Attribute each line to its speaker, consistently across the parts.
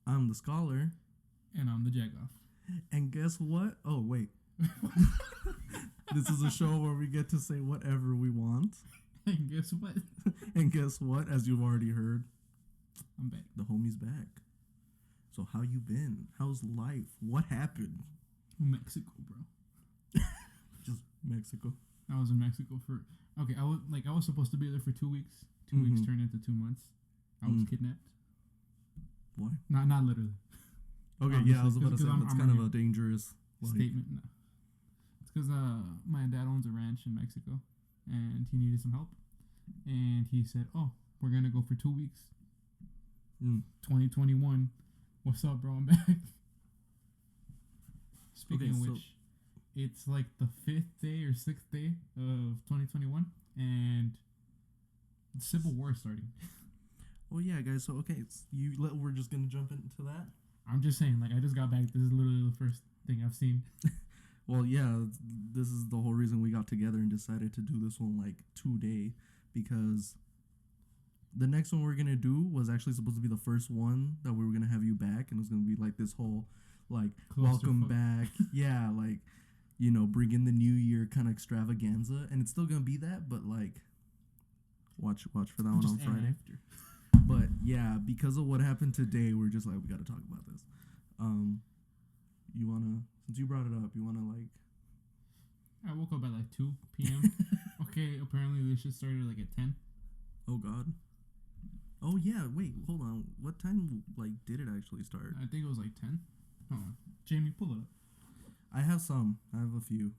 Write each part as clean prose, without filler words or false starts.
Speaker 1: I'm the scholar.
Speaker 2: And I'm the Jagoff.
Speaker 1: And guess what? Oh, wait. This is a show where we get to say whatever we want.
Speaker 2: And guess what?
Speaker 1: And guess what? As you've already heard,
Speaker 2: I'm back.
Speaker 1: the homie's back. So how you been? How's life? What happened?
Speaker 2: Mexico, bro.
Speaker 1: Just Mexico.
Speaker 2: I was in Mexico for... Okay, I was supposed to be there for 2 weeks. 2 weeks turned into 2 months. I was kidnapped.
Speaker 1: Why?
Speaker 2: Not literally.
Speaker 1: Okay, yeah, I was about to say, that's kind of a dangerous
Speaker 2: statement. No. It's because my dad owns a ranch in Mexico, and he needed some help. And he said, oh, we're going to go for 2 weeks. 2021. What's up, bro? I'm back. Speaking of which, it's like the 5th day or 6th day of 2021, and the Civil War is starting.
Speaker 1: Oh, yeah, guys. So, okay, we're just going to jump into that.
Speaker 2: I'm just saying, like, I just got back. This is literally the first thing I've seen.
Speaker 1: Well, yeah, this is the whole reason we got together and decided to do this one, like, today, because the next one we're going to do was actually supposed to be the first one that we were going to have you back, and it was going to be, like, this whole, like, welcome back. Yeah, like, you know, bring in the new year kind of extravaganza, and it's still going to be that, but, like, watch for that one on Friday.
Speaker 2: After.
Speaker 1: But yeah, because of what happened today, we're just like, we got to talk about this. You wanna, since you brought it up, you wanna like?
Speaker 2: I woke up at like 2 p.m. Okay, apparently this shit started like at 10.
Speaker 1: Oh God. Oh yeah. Wait, hold on. What time like did it actually start?
Speaker 2: I think it was like 10. Hold on, Jamie, pull it up.
Speaker 1: I have some. I have a few.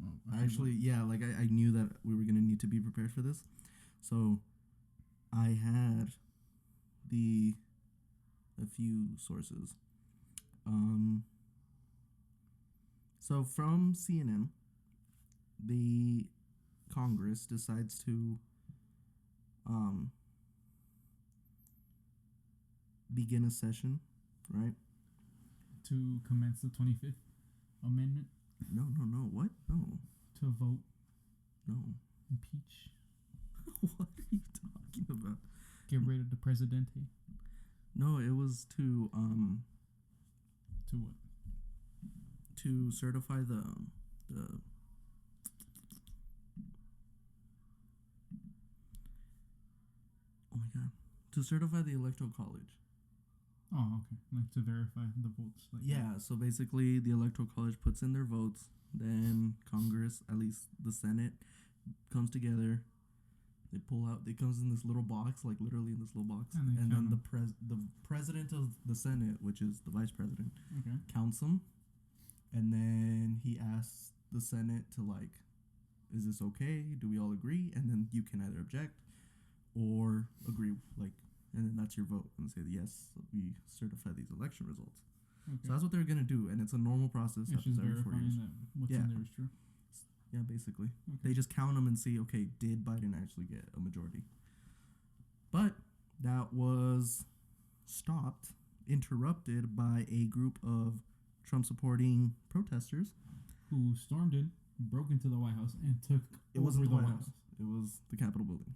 Speaker 2: Oh,
Speaker 1: actually, yeah. Like I knew that we were gonna need to be prepared for this, so I had a few sources. So from CNN, the Congress decides to begin a session, right?
Speaker 2: To commence the 25th Amendment.
Speaker 1: No. What? No.
Speaker 2: To vote.
Speaker 1: No.
Speaker 2: Impeach.
Speaker 1: What are you talking about?
Speaker 2: Get rid of the Presidente.
Speaker 1: No, it was to
Speaker 2: what?
Speaker 1: To certify the oh my God, to certify the Electoral College.
Speaker 2: Oh, okay. Like to verify the votes. Like
Speaker 1: yeah,
Speaker 2: that.
Speaker 1: So basically the Electoral College puts in their votes, then Congress, at least the Senate, comes together. They pull out. It comes in this little box, like literally in this little box, and then the president of the Senate, which is the vice president, counts them, and then he asks the Senate to like, is this okay? Do we all agree? And then you can either object or agree, like, and then that's your vote, and say yes, we certify these election results. Okay. So that's what they're gonna do, and it's a normal process.
Speaker 2: It's just verifying that what's in there is true.
Speaker 1: Yeah, basically. Okay. They just count them and see, okay, did Biden actually get a majority? But that was stopped, interrupted by a group of Trump-supporting protesters.
Speaker 2: Who stormed in, broke into the White House, and took
Speaker 1: over the White House. It was the Capitol building.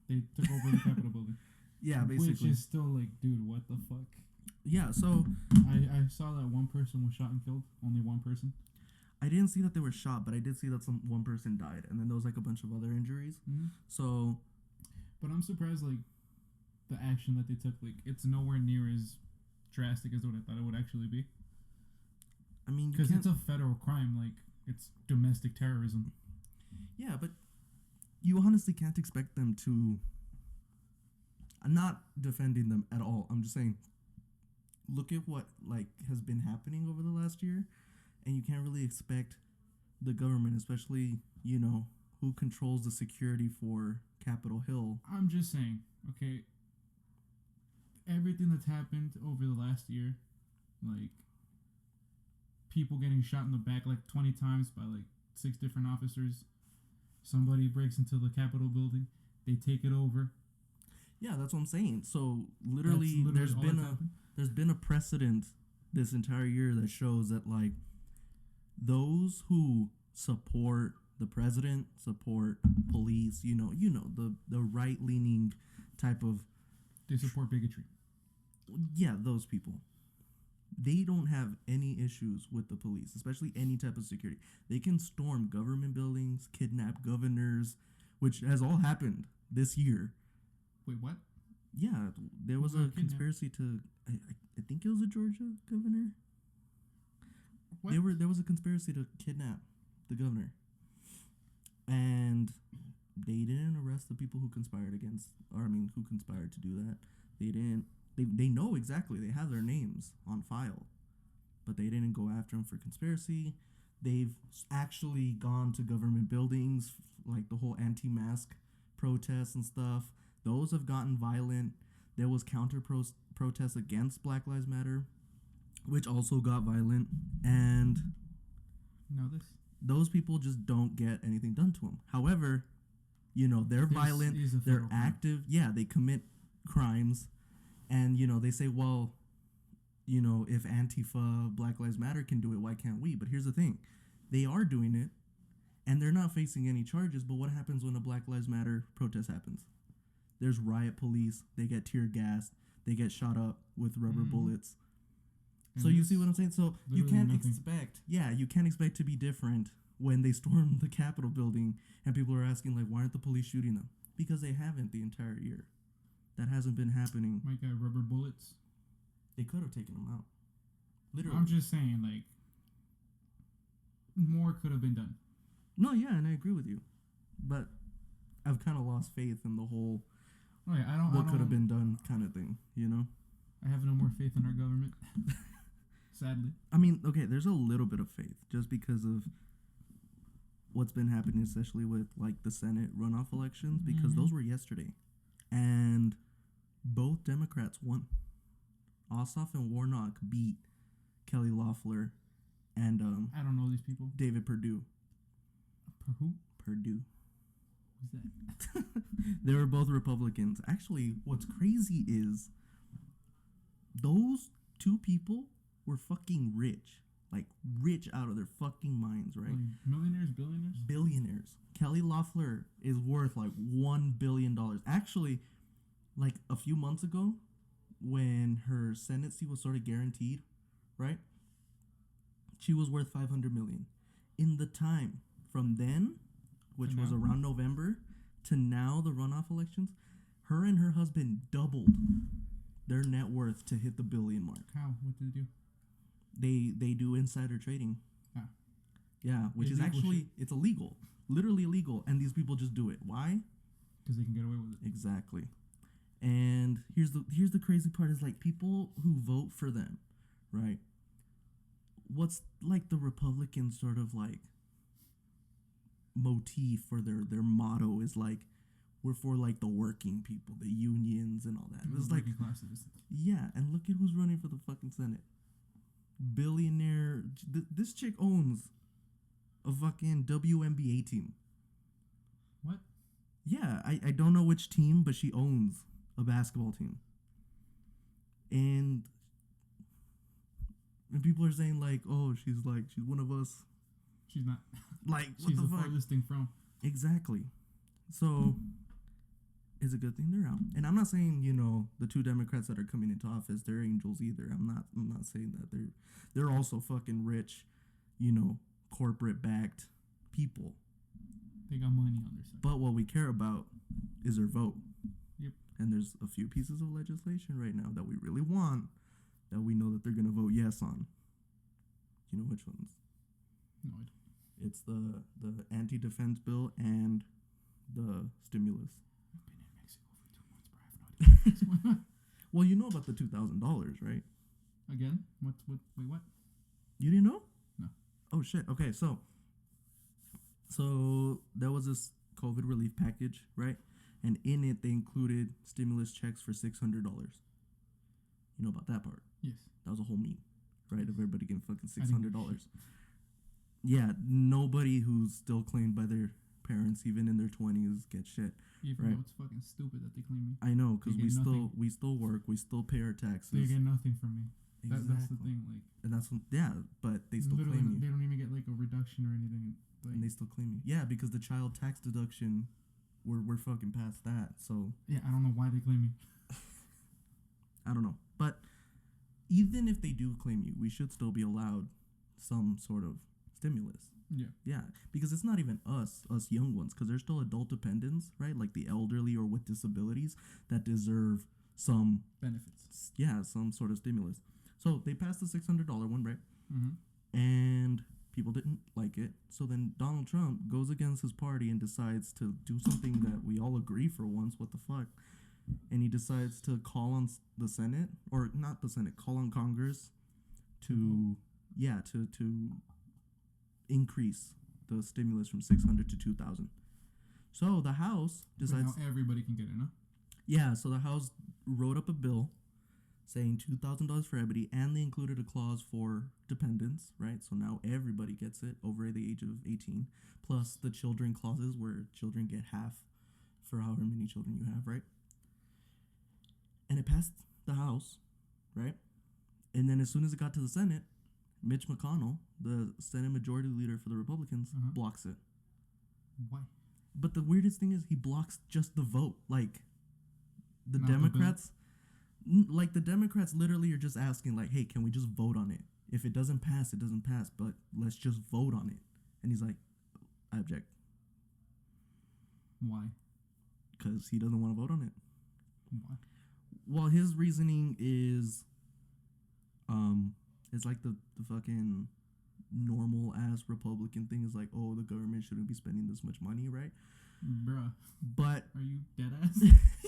Speaker 2: They took over the Capitol building.
Speaker 1: Yeah, basically.
Speaker 2: Which is still like, dude, what the fuck?
Speaker 1: Yeah, so...
Speaker 2: I saw that one person was shot and killed. Only one person.
Speaker 1: I didn't see that they were shot, but I did see that one person died, and then there was like a bunch of other injuries. Mm-hmm. So,
Speaker 2: but I'm surprised, like, the action that they took, like, it's nowhere near as drastic as what I thought it would actually be.
Speaker 1: I mean,
Speaker 2: because it's a federal crime, like, it's domestic terrorism.
Speaker 1: Yeah, but you honestly can't expect them to. I'm not defending them at all. I'm just saying, look at what like has been happening over the last year. And you can't really expect the government, especially, you know, who controls the security for Capitol Hill.
Speaker 2: I'm just saying, okay, everything that's happened over the last year, like, people getting shot in the back like 20 times by like 6 different officers. Somebody breaks into the Capitol building. They take it over.
Speaker 1: Yeah, that's what I'm saying. So, literally there's been a precedent this entire year that shows that, like, those who support the president, support police, you know, the right-leaning type of...
Speaker 2: They support bigotry.
Speaker 1: Yeah, those people. They don't have any issues with the police, especially any type of security. They can storm government buildings, kidnap governors, which has all happened this year.
Speaker 2: Wait, what?
Speaker 1: Yeah, there was a conspiracy to. I think it was a Georgia governor. What? There was a conspiracy to kidnap the governor, and they didn't arrest the people who conspired who conspired to do that. They didn't. They know exactly. They have their names on file, but they didn't go after them for conspiracy. They've actually gone to government buildings, like the whole anti-mask protests and stuff. Those have gotten violent. There was protests against Black Lives Matter, which also got violent. And those people just don't get anything done to them. However, they're violent. They're active. Yeah, they commit crimes. And, they say, well, if Antifa, Black Lives Matter can do it, why can't we? But here's the thing. They are doing it, and they're not facing any charges. But what happens when a Black Lives Matter protest happens? There's riot police. They get tear gassed. They get shot up with rubber bullets. And so you see what I'm saying? So you can't expect to be different when they storm the Capitol building and people are asking, like, why aren't the police shooting them? Because they haven't the entire year. That hasn't been happening.
Speaker 2: Mike got rubber bullets.
Speaker 1: They could have taken them out. Literally.
Speaker 2: I'm just saying, like, more could have been done.
Speaker 1: No, yeah, and I agree with you. But I've kind of lost faith in the whole what could have been done kind of thing,
Speaker 2: I have no more faith in our government. Sadly.
Speaker 1: I mean, okay, there's a little bit of faith just because of what's been happening, especially with, like, the Senate runoff elections, because those were yesterday. And both Democrats won. Ossoff and Warnock beat Kelly Loeffler and
Speaker 2: I don't know these people.
Speaker 1: David Perdue.
Speaker 2: Who?
Speaker 1: Perdue.
Speaker 2: Who's that?
Speaker 1: They were both Republicans. Actually, what's crazy is those two people were fucking rich. Like, rich out of their fucking minds, right?
Speaker 2: Millionaires, billionaires?
Speaker 1: Billionaires. Kelly Loeffler is worth like $1 billion. Actually, like a few months ago, when her Senate seat was sort of guaranteed, right? She was worth $500 million. In the time from then, which was around November, to now, the runoff elections, her and her husband doubled their net worth to hit the billion mark.
Speaker 2: How? What did they do?
Speaker 1: They do insider trading.
Speaker 2: Ah.
Speaker 1: Yeah, which is actually, it's illegal. Literally illegal. And these people just do it. Why?
Speaker 2: Because they can get away with it.
Speaker 1: Exactly. And here's the crazy part is, like, people who vote for them, right? What's, like, the Republican sort of, like, motif for their motto is, like, we're for, like, the working people, the unions and all that. It's like, yeah, and look at who's running for the fucking Senate. Billionaire. This chick owns a fucking WNBA team.
Speaker 2: What?
Speaker 1: Yeah, I don't know which team, but she owns a basketball team. And people are saying, like, oh, she's one of us.
Speaker 2: She's not.
Speaker 1: Like, what
Speaker 2: she's
Speaker 1: the fuck?
Speaker 2: Farthest thing from.
Speaker 1: Exactly. So it's a good thing they're out. And I'm not saying, the two Democrats that are coming into office, they're angels either. I'm not saying that. They're also fucking rich, corporate backed people.
Speaker 2: They got money on their side.
Speaker 1: But what we care about is their vote.
Speaker 2: Yep.
Speaker 1: And there's a few pieces of legislation right now that we really want, that we know that they're going to vote yes on. You know which ones?
Speaker 2: No, I don't.
Speaker 1: It's the anti-defense bill and the stimulus.
Speaker 2: I've been in Mexico for 2 months, but I have no idea.
Speaker 1: Well, you know about the $2,000, right?
Speaker 2: Again? Wait, what?
Speaker 1: You didn't know?
Speaker 2: No.
Speaker 1: Oh, shit. Okay, so there was this COVID relief package, right? And in it, they included stimulus checks for $600. You know about that part?
Speaker 2: Yes.
Speaker 1: That was a whole meme, right? Of everybody getting fucking $600. Yeah, nobody who's still claimed by their parents, even in their 20s, gets shit.
Speaker 2: Even though it's fucking stupid that they claim me.
Speaker 1: I know, because we still work, we still pay our taxes.
Speaker 2: They get nothing from me.
Speaker 1: Exactly.
Speaker 2: That's the thing, like.
Speaker 1: And that's but they still claim you.
Speaker 2: They don't even get like a reduction or anything. Like,
Speaker 1: and they still claim you. Yeah, because the child tax deduction, we're fucking past that. So
Speaker 2: yeah, I don't know why they claim me.
Speaker 1: I don't know. But even if they do claim you, we should still be allowed some sort of stimulus.
Speaker 2: Yeah.
Speaker 1: Yeah, because it's not even us young ones, because there's still adult dependents, right? Like the elderly or with disabilities that deserve some
Speaker 2: benefits.
Speaker 1: Yeah, some sort of stimulus. So they passed the $600 one, right?
Speaker 2: Mm-hmm.
Speaker 1: And people didn't like it. So then Donald Trump goes against his party and decides to do something that we all agree for once. What the fuck? And he decides to call on the Senate, or not the Senate, call on Congress to increase the stimulus from 600 to 2,000. So the House decides
Speaker 2: now everybody can get it, no?
Speaker 1: Yeah, so the House wrote up a bill saying $2,000 for everybody, and they included a clause for dependents, right? So now everybody gets it over the age of 18, plus the children clauses where children get half for however many children you have, right? And it passed the House, right? And then as soon as it got to the Senate, Mitch McConnell, the Senate Majority Leader for the Republicans, blocks it.
Speaker 2: Why?
Speaker 1: But the weirdest thing is he blocks just the vote. Like, the
Speaker 2: Not
Speaker 1: Democrats... the Democrats literally are just asking, like, hey, can we just vote on it? If it doesn't pass, it doesn't pass, but let's just vote on it. And he's like, I object.
Speaker 2: Why?
Speaker 1: Because he doesn't want to vote on it.
Speaker 2: Why?
Speaker 1: Well, his reasoning is, it's like the fucking normal-ass Republican thing is like, oh, the government shouldn't be spending this much money, right?
Speaker 2: Bruh.
Speaker 1: But
Speaker 2: are you dead ass?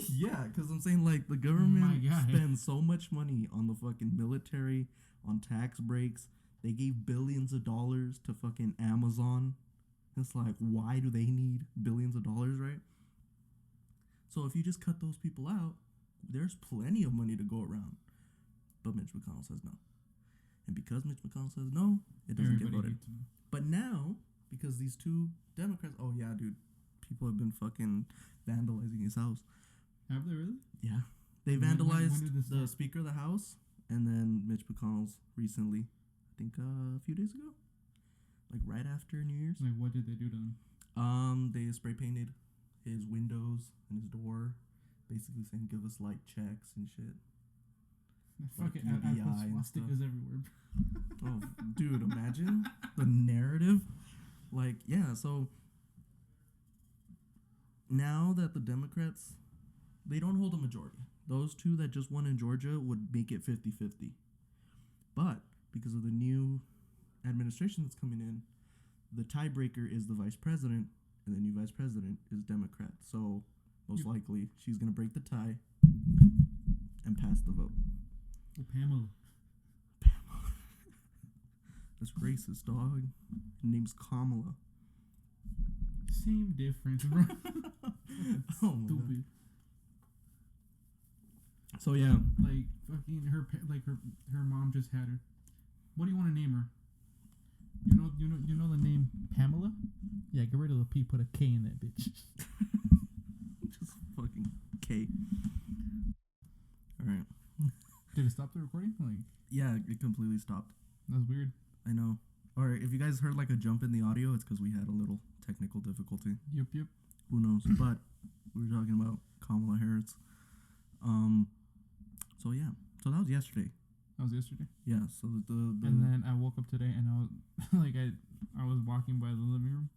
Speaker 1: Yeah, because I'm saying, like, the government spends so much money on the fucking military, on tax breaks. They gave billions of dollars to fucking Amazon. It's like, why do they need billions of dollars, right? So if you just cut those people out, there's plenty of money to go around. But Mitch McConnell says no. And because Mitch McConnell says no, it doesn't get voted. But now, because these two Democrats, oh yeah, dude, people have been fucking vandalizing his house.
Speaker 2: Have they really?
Speaker 1: Yeah. They vandalized the Speaker of the House, and then Mitch McConnell's recently, I think a few days ago. Like right after New Year's.
Speaker 2: Like what did they do to him?
Speaker 1: They spray painted his windows and his door, basically saying give us light checks and shit.
Speaker 2: Fucking UBI and swastikas everywhere.
Speaker 1: Oh, dude, imagine the narrative. Like, yeah, so now that the Democrats, they don't hold a majority. Those two that just won in Georgia would make it 50-50. But because of the new administration that's coming in, the tiebreaker is the vice president, and the new vice president is Democrat. So most likely she's going to break the tie and pass the vote.
Speaker 2: Oh, Pamela.
Speaker 1: That's racist, dog. Her name's Kamala.
Speaker 2: Same difference, bro.
Speaker 1: Oh,
Speaker 2: stupid.
Speaker 1: So yeah,
Speaker 2: like fucking her mom just had her. What do you want to name her? You know the name Pamela? Yeah, get rid of the P, put a K in that bitch.
Speaker 1: Just fucking K. All right.
Speaker 2: Did it stop the recording? Like,
Speaker 1: yeah, it completely stopped.
Speaker 2: That's weird.
Speaker 1: I know. All right, if you guys heard like a jump in the audio, it's because we had a little technical difficulty.
Speaker 2: Yep.
Speaker 1: Who knows? But we were talking about Kamala Harris. So yeah. So that was yesterday. Yeah. So the
Speaker 2: and then I woke up today and I was like I was walking by the living room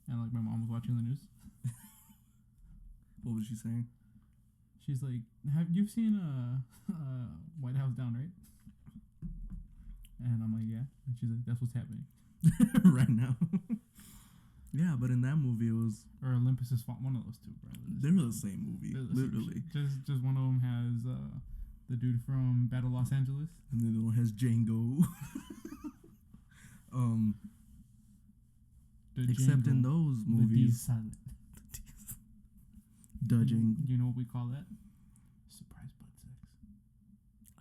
Speaker 2: and like my mom was watching the news.
Speaker 1: What was she saying?
Speaker 2: She's like, "Have you seen White House down, right?" And I'm like, "Yeah." And she's like, "That's what's happening
Speaker 1: right now." Yeah, but in that movie it was
Speaker 2: or Olympus Has Fallen. One of those two, bro.
Speaker 1: They were the same movie, literally.
Speaker 2: Just one of them has the dude from Battle Los Angeles,
Speaker 1: and the other one has Django. Except Django, in those movies,
Speaker 2: the D is silent.
Speaker 1: Django.
Speaker 2: You know what we call that? Surprise butt sex.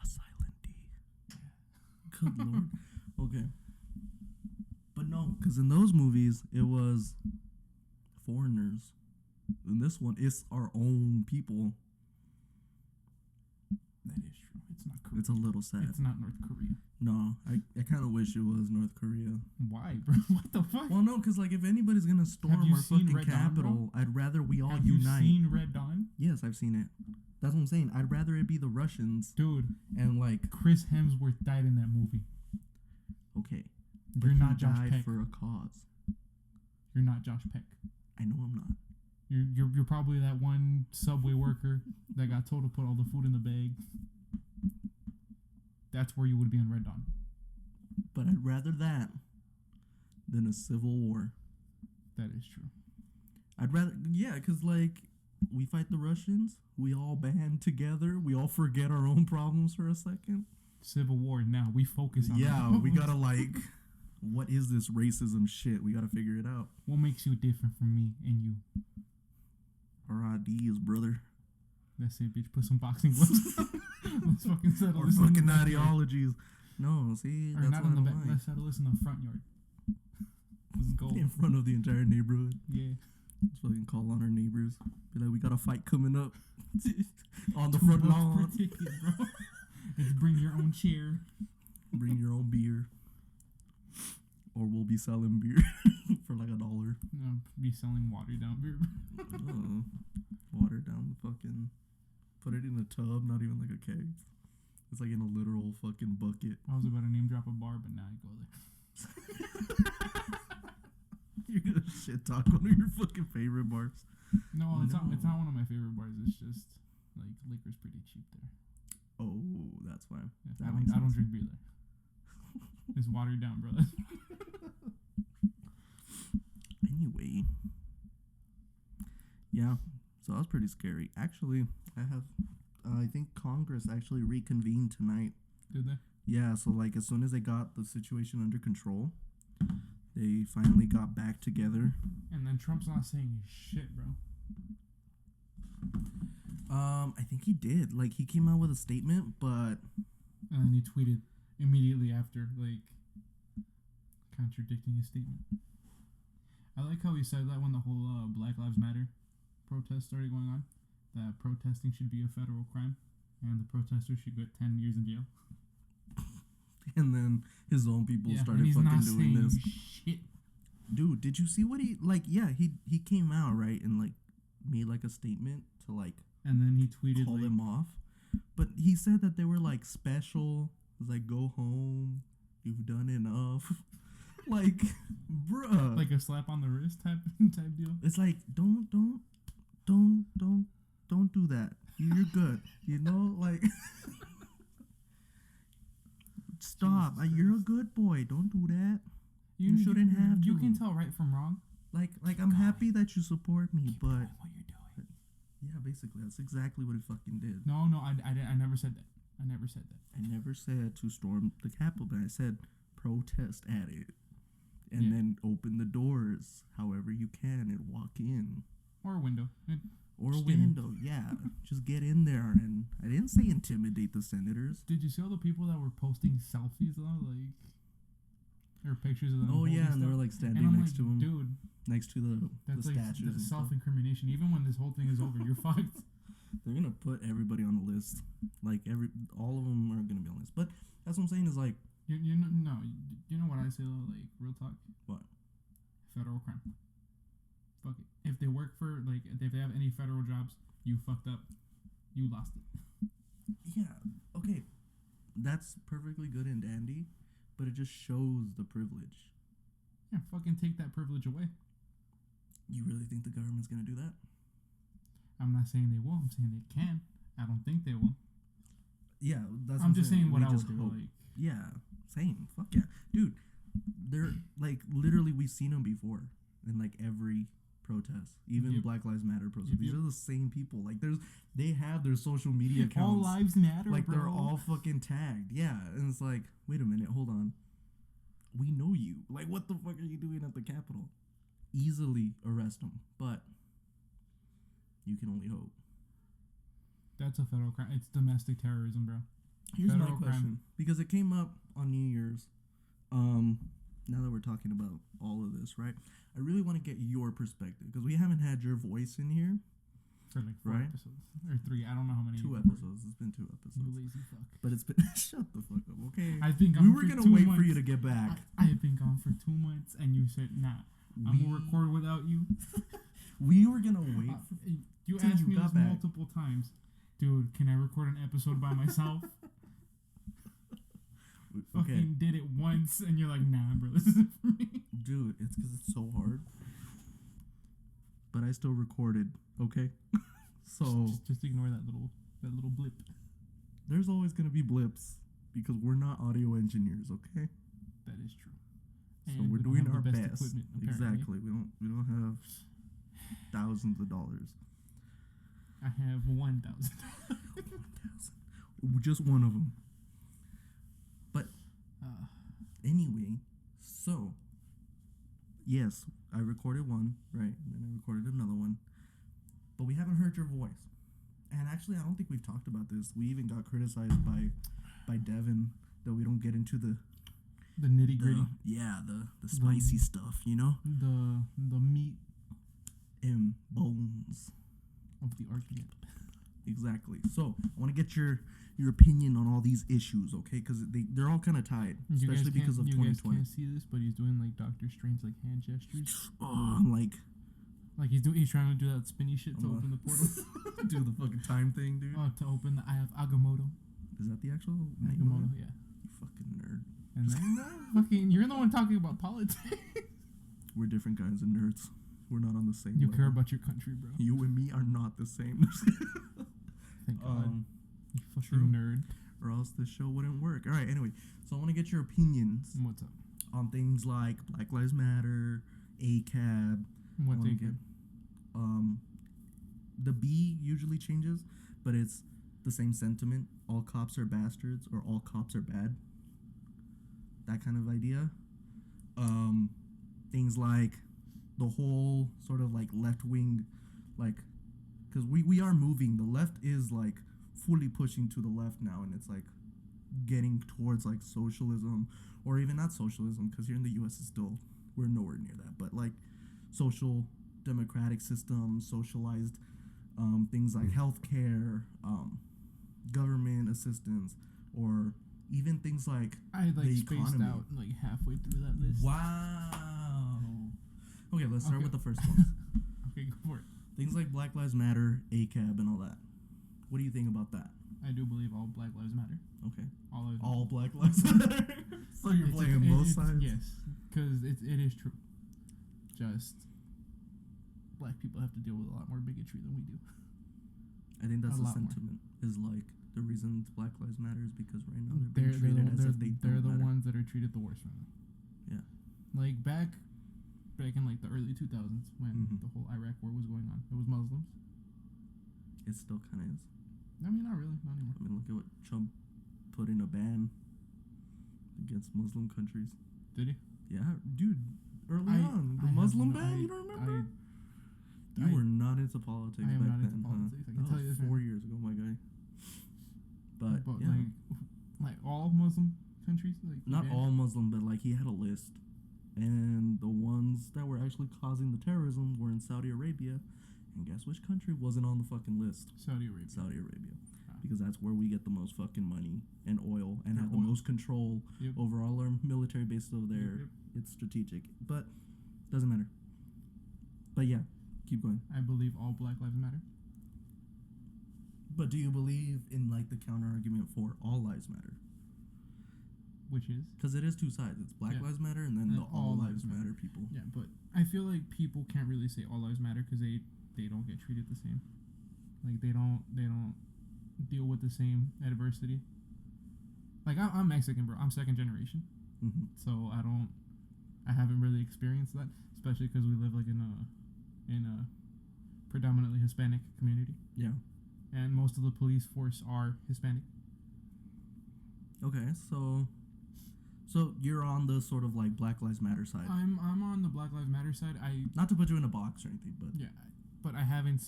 Speaker 1: A silent D. Yeah. Good lord. Okay. But no, because in those movies, it was foreigners. In this one, it's our own people.
Speaker 2: That is true. It's not Korea.
Speaker 1: It's a little sad.
Speaker 2: It's not North Korea.
Speaker 1: No, I kind of wish it was North Korea.
Speaker 2: Why, bro? What the fuck?
Speaker 1: Well, no, because like if anybody's gonna storm our fucking capital, I'd rather we all unite.
Speaker 2: Have you seen Red Dawn?
Speaker 1: Yes, I've seen it. That's what I'm saying. I'd rather it be the Russians,
Speaker 2: dude.
Speaker 1: And like
Speaker 2: Chris Hemsworth died in that movie.
Speaker 1: Okay,
Speaker 2: you're not Josh
Speaker 1: died
Speaker 2: Peck
Speaker 1: for a cause.
Speaker 2: You're not Josh Peck.
Speaker 1: I know I'm not.
Speaker 2: You're probably that one Subway worker that got told to put all the food in the bag. That's where you would be in Red Dawn.
Speaker 1: But I'd rather that than a civil war.
Speaker 2: That is true.
Speaker 1: I'd rather, because like we fight the Russians, we all band together, we all forget our own problems for a second.
Speaker 2: Civil war now. We focus on.
Speaker 1: Yeah, we gotta like, what is this racism shit? We gotta figure it out.
Speaker 2: What makes you different from me and you?
Speaker 1: Our ideas, brother.
Speaker 2: That's it, bitch. Put some boxing gloves on. Let's fucking settle
Speaker 1: Our
Speaker 2: this.
Speaker 1: Fucking ideologies. No, see,
Speaker 2: or
Speaker 1: that's
Speaker 2: not
Speaker 1: what
Speaker 2: in the
Speaker 1: I
Speaker 2: back.
Speaker 1: don't like.
Speaker 2: Let's settle this in the front yard. Let's go.
Speaker 1: In front of the entire neighborhood.
Speaker 2: Yeah.
Speaker 1: Let's fucking call on our neighbors. Be like, we got a fight coming up on the front lawn.
Speaker 2: Per ticket, bro. Let's bring your own chair.
Speaker 1: Bring your own beer. Or we'll be selling beer for like $1.
Speaker 2: No, be selling watered down beer.
Speaker 1: Water down the fucking. Put it in a tub, not even like a keg. It's like in a literal fucking bucket.
Speaker 2: I was about to name drop a bar, but now I go there.
Speaker 1: You're gonna shit talk one of your fucking favorite bars.
Speaker 2: No, it's not one of my favorite bars. It's just like liquor's pretty cheap there.
Speaker 1: Oh, that's why.
Speaker 2: Yeah, I don't drink beer there. It's watered down, brother.
Speaker 1: Anyway, yeah, so that was pretty scary. Actually, I think Congress actually reconvened tonight.
Speaker 2: Did they?
Speaker 1: Yeah, so like as soon as they got the situation under control, they finally got back together.
Speaker 2: And then Trump's not saying shit, bro.
Speaker 1: I think he did. Like he came out with a statement, but
Speaker 2: and then he tweeted immediately after, like contradicting his statement. I like how he said that when the whole Black Lives Matter protest started going on, that protesting should be a federal crime, and the protesters should get 10 years in jail.
Speaker 1: And then his own people started fucking doing this.
Speaker 2: Shit.
Speaker 1: Dude, did you see what he like? Yeah, he came out right and like made like a statement to like.
Speaker 2: And then he tweeted
Speaker 1: call them off, but he said that they were like special. It was like go home, you've done enough. Like, bruh.
Speaker 2: Like a slap on the wrist type deal.
Speaker 1: It's like don't do that. You're good. You know, like stop. You're a good boy. Don't do that. You shouldn't have to.
Speaker 2: You can tell right from wrong.
Speaker 1: Like I'm happy that you support me,
Speaker 2: keep
Speaker 1: but
Speaker 2: doing what you're doing.
Speaker 1: Yeah, basically that's exactly what it fucking did.
Speaker 2: No, I never said that. I never said that.
Speaker 1: I never said to storm the Capitol, but I said protest at it. And then open the doors however you can and walk in.
Speaker 2: Or a window.
Speaker 1: Or a window, yeah. Just get in there. And I didn't say intimidate the senators.
Speaker 2: Did you see all the people that were posting selfies, though? Like, or pictures of them?
Speaker 1: Oh, yeah, and they were, like, standing next to him.
Speaker 2: Dude.
Speaker 1: Next to the statues.
Speaker 2: That's self-incrimination. Even when this whole thing is over, you're fucked.
Speaker 1: They're going to put everybody on the list. Like, all of them are going to be on the list. But that's what I'm saying is, like,
Speaker 2: you know what I say though, like real talk.
Speaker 1: What?
Speaker 2: Federal crime. Fuck it. If they work for if they have any federal jobs, you fucked up. You lost it.
Speaker 1: Yeah. Okay. That's perfectly good and dandy, but it just shows the privilege.
Speaker 2: Yeah, fucking take that privilege away.
Speaker 1: You really think the government's gonna do that?
Speaker 2: I'm not saying they will. I'm saying they can. I don't think they will.
Speaker 1: Yeah, that's.
Speaker 2: I'm just saying what I would do. Like,
Speaker 1: yeah. Same. Fuck yeah. Dude, they're like literally we've seen them before in like every protest. Even Black Lives Matter protests. These are the same people. Like they have their social media accounts.
Speaker 2: All lives matter,
Speaker 1: like
Speaker 2: bro.
Speaker 1: They're all fucking tagged. Yeah. And it's like, wait a minute, hold on. We know you. Like what the fuck are you doing at the Capitol? Easily arrest them. But you can only hope.
Speaker 2: That's a federal crime. It's domestic terrorism, bro.
Speaker 1: Here's my question. Because it came up on New Year's. Now that we're talking about all of this, right? I really want to get your perspective because we haven't had your voice in here.
Speaker 2: For like 4 episodes. Or 3. I don't know how many.
Speaker 1: 2 episodes. It's been 2 episodes.
Speaker 2: You lazy fuck.
Speaker 1: But it's been... Shut the fuck up, okay?
Speaker 2: I've been gone
Speaker 1: we were going to wait for you to get back.
Speaker 2: I've been gone for 2 months and you said, nah, I'm going to record without you.
Speaker 1: We were going to wait
Speaker 2: you asked me this multiple times. Dude, can I record an episode by myself?
Speaker 1: Okay.
Speaker 2: Fucking did it once, and you're like, nah, bro, this isn't for me.
Speaker 1: Dude, it's because it's so hard. But I still recorded, okay? So
Speaker 2: just ignore that little blip.
Speaker 1: There's always gonna be blips because we're not audio engineers, okay?
Speaker 2: That is true.
Speaker 1: So
Speaker 2: And
Speaker 1: we're doing our best.
Speaker 2: Equipment,
Speaker 1: Exactly. We don't have thousands of dollars.
Speaker 2: I have $1,000.
Speaker 1: 1,000. Just one of them. But anyway, so yes, I recorded one, right? And then I recorded another one. But we haven't heard your voice. And actually, I don't think we've talked about this. We even got criticized by Devin that we don't get into the
Speaker 2: nitty gritty.
Speaker 1: Yeah, the spicy stuff, you know?
Speaker 2: The meat
Speaker 1: and bones
Speaker 2: of the argument.
Speaker 1: Exactly. So I want to get your opinion on all these issues, okay? Because they're all kind of tied, especially because of 2020.
Speaker 2: You guys can't see this, but he's doing like Doctor Strange like hand gestures.
Speaker 1: Oh, I'm like
Speaker 2: he's trying to do that spinny shit to open the portal.
Speaker 1: Do the fucking time thing, dude.
Speaker 2: Oh, to open the Eye of Agamotto.
Speaker 1: Is that the actual name?
Speaker 2: Agamotto, yeah.
Speaker 1: You fucking nerd.
Speaker 2: And then fucking, you're the one talking about politics.
Speaker 1: We're different kinds of nerds. We're not on the same
Speaker 2: You
Speaker 1: level.
Speaker 2: care about your country, bro.
Speaker 1: You and me are not the same.
Speaker 2: Thank God. You fucking nerd.
Speaker 1: Or else this show wouldn't work. All right, anyway. So I want to get your opinions.
Speaker 2: What's up?
Speaker 1: On things like Black Lives Matter, ACAB.
Speaker 2: What's ACAB?
Speaker 1: The B usually changes, but it's the same sentiment. All cops are bastards or all cops are bad. That kind of idea. Things like the whole sort of like left wing, like, because we are moving. The left is like fully pushing to the left now, and it's like getting towards like socialism, or even not socialism, because here in the U.S. is still, we're nowhere near that, but like social democratic system, socialized things like healthcare, government assistance, or even things like
Speaker 2: I like
Speaker 1: the
Speaker 2: spaced
Speaker 1: economy.
Speaker 2: Out like halfway through that list.
Speaker 1: Wow. Okay, let's start with the first one.
Speaker 2: Okay, go for it.
Speaker 1: Things like Black Lives Matter, ACAB, and all that. What do you think about that?
Speaker 2: I do believe all Black Lives Matter.
Speaker 1: Okay.
Speaker 2: All
Speaker 1: Black Lives Matter. So you're playing both sides?
Speaker 2: Yes, because it is true. Just black people have to deal with a lot more bigotry than we do.
Speaker 1: I think that's the sentiment. Is like the reason Black Lives Matter is because right now they're being treated as if
Speaker 2: they're the
Speaker 1: matter.
Speaker 2: ones that are treated the worst right now.
Speaker 1: Yeah.
Speaker 2: Like back in like the early 2000s when the whole Iraq war was going on, it was Muslims.
Speaker 1: It still kind of is.
Speaker 2: I mean, not really, not anymore.
Speaker 1: I mean, look at what Trump put in a ban against Muslim countries.
Speaker 2: Did he?
Speaker 1: Yeah, dude. Early on, the Muslim ban. You don't remember? You were not into politics back then. I am not into politics. I can tell you this. 4 years ago, my guy. But yeah.
Speaker 2: like all Muslim countries, like
Speaker 1: not all Muslim, but like he had a list, and the ones that were actually causing the terrorism were in Saudi Arabia, and guess which country wasn't on the fucking list?
Speaker 2: Saudi Arabia.
Speaker 1: Saudi Arabia, because that's where we get the most fucking money and oil, and have the most control over all our military bases over there. It's strategic, but doesn't matter. But yeah, keep going.
Speaker 2: I believe all Black Lives Matter.
Speaker 1: But do you believe in like the counter argument for all lives matter?
Speaker 2: Which is?
Speaker 1: Because it is two sides. It's Black Lives Matter and then the all lives matter people.
Speaker 2: Yeah, but I feel like people can't really say all lives matter because they don't get treated the same. Like they don't deal with the same adversity. Like I'm Mexican, bro. I'm second generation, so I haven't really experienced that, especially because we live like in a predominantly Hispanic community. Yeah. And most of the police force are Hispanic.
Speaker 1: Okay, so you're on the sort of like Black Lives Matter side.
Speaker 2: I'm on the Black Lives Matter side.
Speaker 1: Not to put you in a box or anything, but
Speaker 2: yeah, but I haven't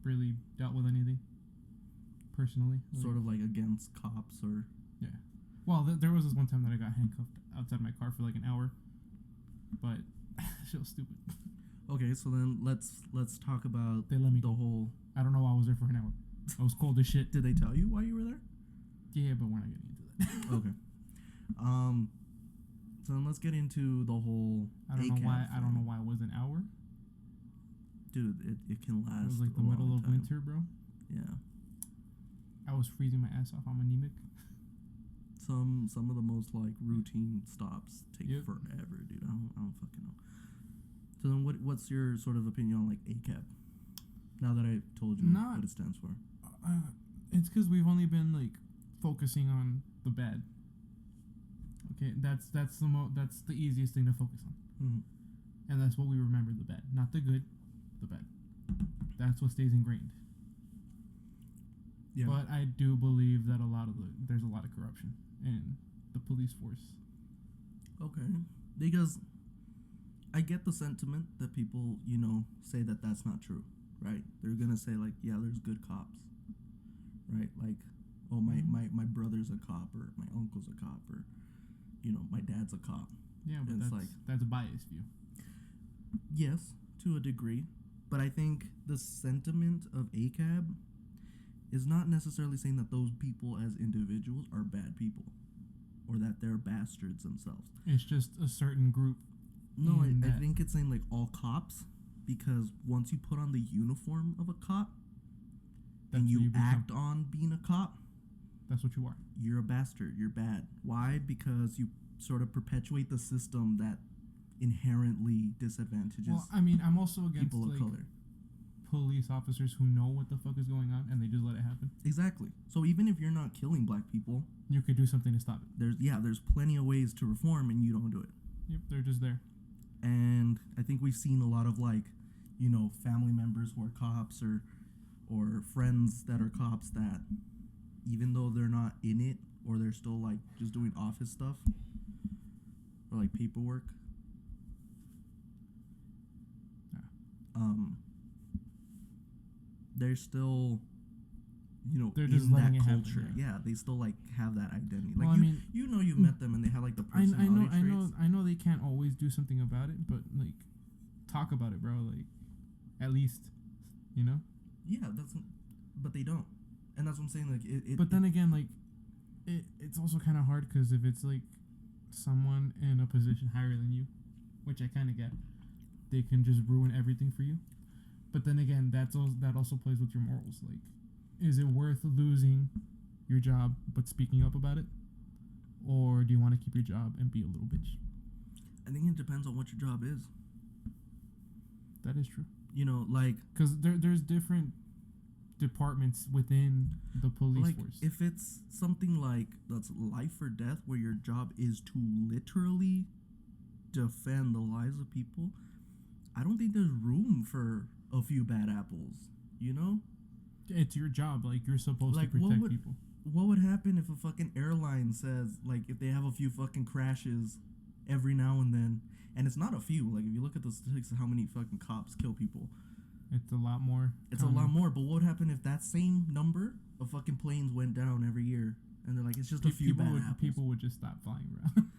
Speaker 2: really dealt with anything personally.
Speaker 1: Sort of like against cops or
Speaker 2: yeah. Well, there was this one time that I got handcuffed outside my car for like an hour, but shit was stupid.
Speaker 1: Okay, so then let's talk about
Speaker 2: the
Speaker 1: whole.
Speaker 2: I don't know why I was there for an hour. I was cold as shit.
Speaker 1: Did they tell you why you were there?
Speaker 2: Yeah, but we're not getting into that.
Speaker 1: Okay. So then let's get into the whole.
Speaker 2: I don't know why it was an hour.
Speaker 1: Dude, it can last.
Speaker 2: It was like the middle of winter, bro.
Speaker 1: Yeah.
Speaker 2: I was freezing my ass off. I'm anemic.
Speaker 1: Some of the most like routine stops take forever, dude. I don't fucking know. So then, what's your sort of opinion on like ACAB? Now that I told you what it stands for.
Speaker 2: It's because we've only been like focusing on the bad. Okay, that's the easiest thing to focus on, and that's what we remember: the bad, not the good, the bad. That's what stays ingrained. Yeah. But I do believe that there's a lot of corruption in the police force.
Speaker 1: Okay, because I get the sentiment that people, say that that's not true, right? They're gonna say like, yeah, there's good cops, right? Like, oh, my brother's a cop, or my uncle's a cop, or my dad's a cop.
Speaker 2: Yeah, but that's a biased view.
Speaker 1: Yes, to a degree, but I think the sentiment of ACAB is not necessarily saying that those people as individuals are bad people, or that they're bastards themselves.
Speaker 2: It's just a certain group.
Speaker 1: No, I think it's saying like all cops, because once you put on the uniform of a cop and you act on being a cop,
Speaker 2: that's what you are.
Speaker 1: You're a bastard. You're bad. Why? Because you sort of perpetuate the system that inherently disadvantages.
Speaker 2: Well, I mean, I'm also against
Speaker 1: people of color.
Speaker 2: Police officers who know what the fuck is going on and they just let it happen.
Speaker 1: Exactly. So even if you're not killing black people,
Speaker 2: you could do something to stop it.
Speaker 1: There's plenty of ways to reform, and you don't do it.
Speaker 2: Yep, they're just there.
Speaker 1: And I think we've seen a lot of like, family members who are cops or friends that are cops that, even though they're not in it, or they're still like just doing office stuff or like paperwork, they're still,
Speaker 2: they're just
Speaker 1: in
Speaker 2: letting
Speaker 1: that
Speaker 2: it
Speaker 1: culture.
Speaker 2: Happen, yeah.
Speaker 1: Yeah, they still like have that identity. Like,
Speaker 2: well,
Speaker 1: you met them and they have like the personality traits.
Speaker 2: I know they can't always do something about it, but like, talk about it, bro. Like, at least,
Speaker 1: Yeah, but they don't, and that's what I'm saying. Like,
Speaker 2: but then again, like, it's also kind of hard because if it's like someone in a position higher than you, which I kind of get, they can just ruin everything for you. But then again, that also plays with your morals. Like, is it worth losing your job but speaking up about it, or do you want to keep your job and be a little bitch?
Speaker 1: I think it depends on what your job is.
Speaker 2: That is true.
Speaker 1: Like,
Speaker 2: because there's different departments within the police force.
Speaker 1: If it's something like that's life or death, where your job is to literally defend the lives of people, I don't think there's room for a few bad apples.
Speaker 2: It's your job. Like, you're supposed to protect people.
Speaker 1: What would happen if a fucking airline says, like, if they have a few fucking crashes every now and then, and it's not a few, like, if you look at the statistics of how many fucking cops kill people,
Speaker 2: it's a lot more.
Speaker 1: It's a lot more. But what would happen if that same number of fucking planes went down every year, and they're like, it's just a few bad apples?
Speaker 2: People would just stop flying around.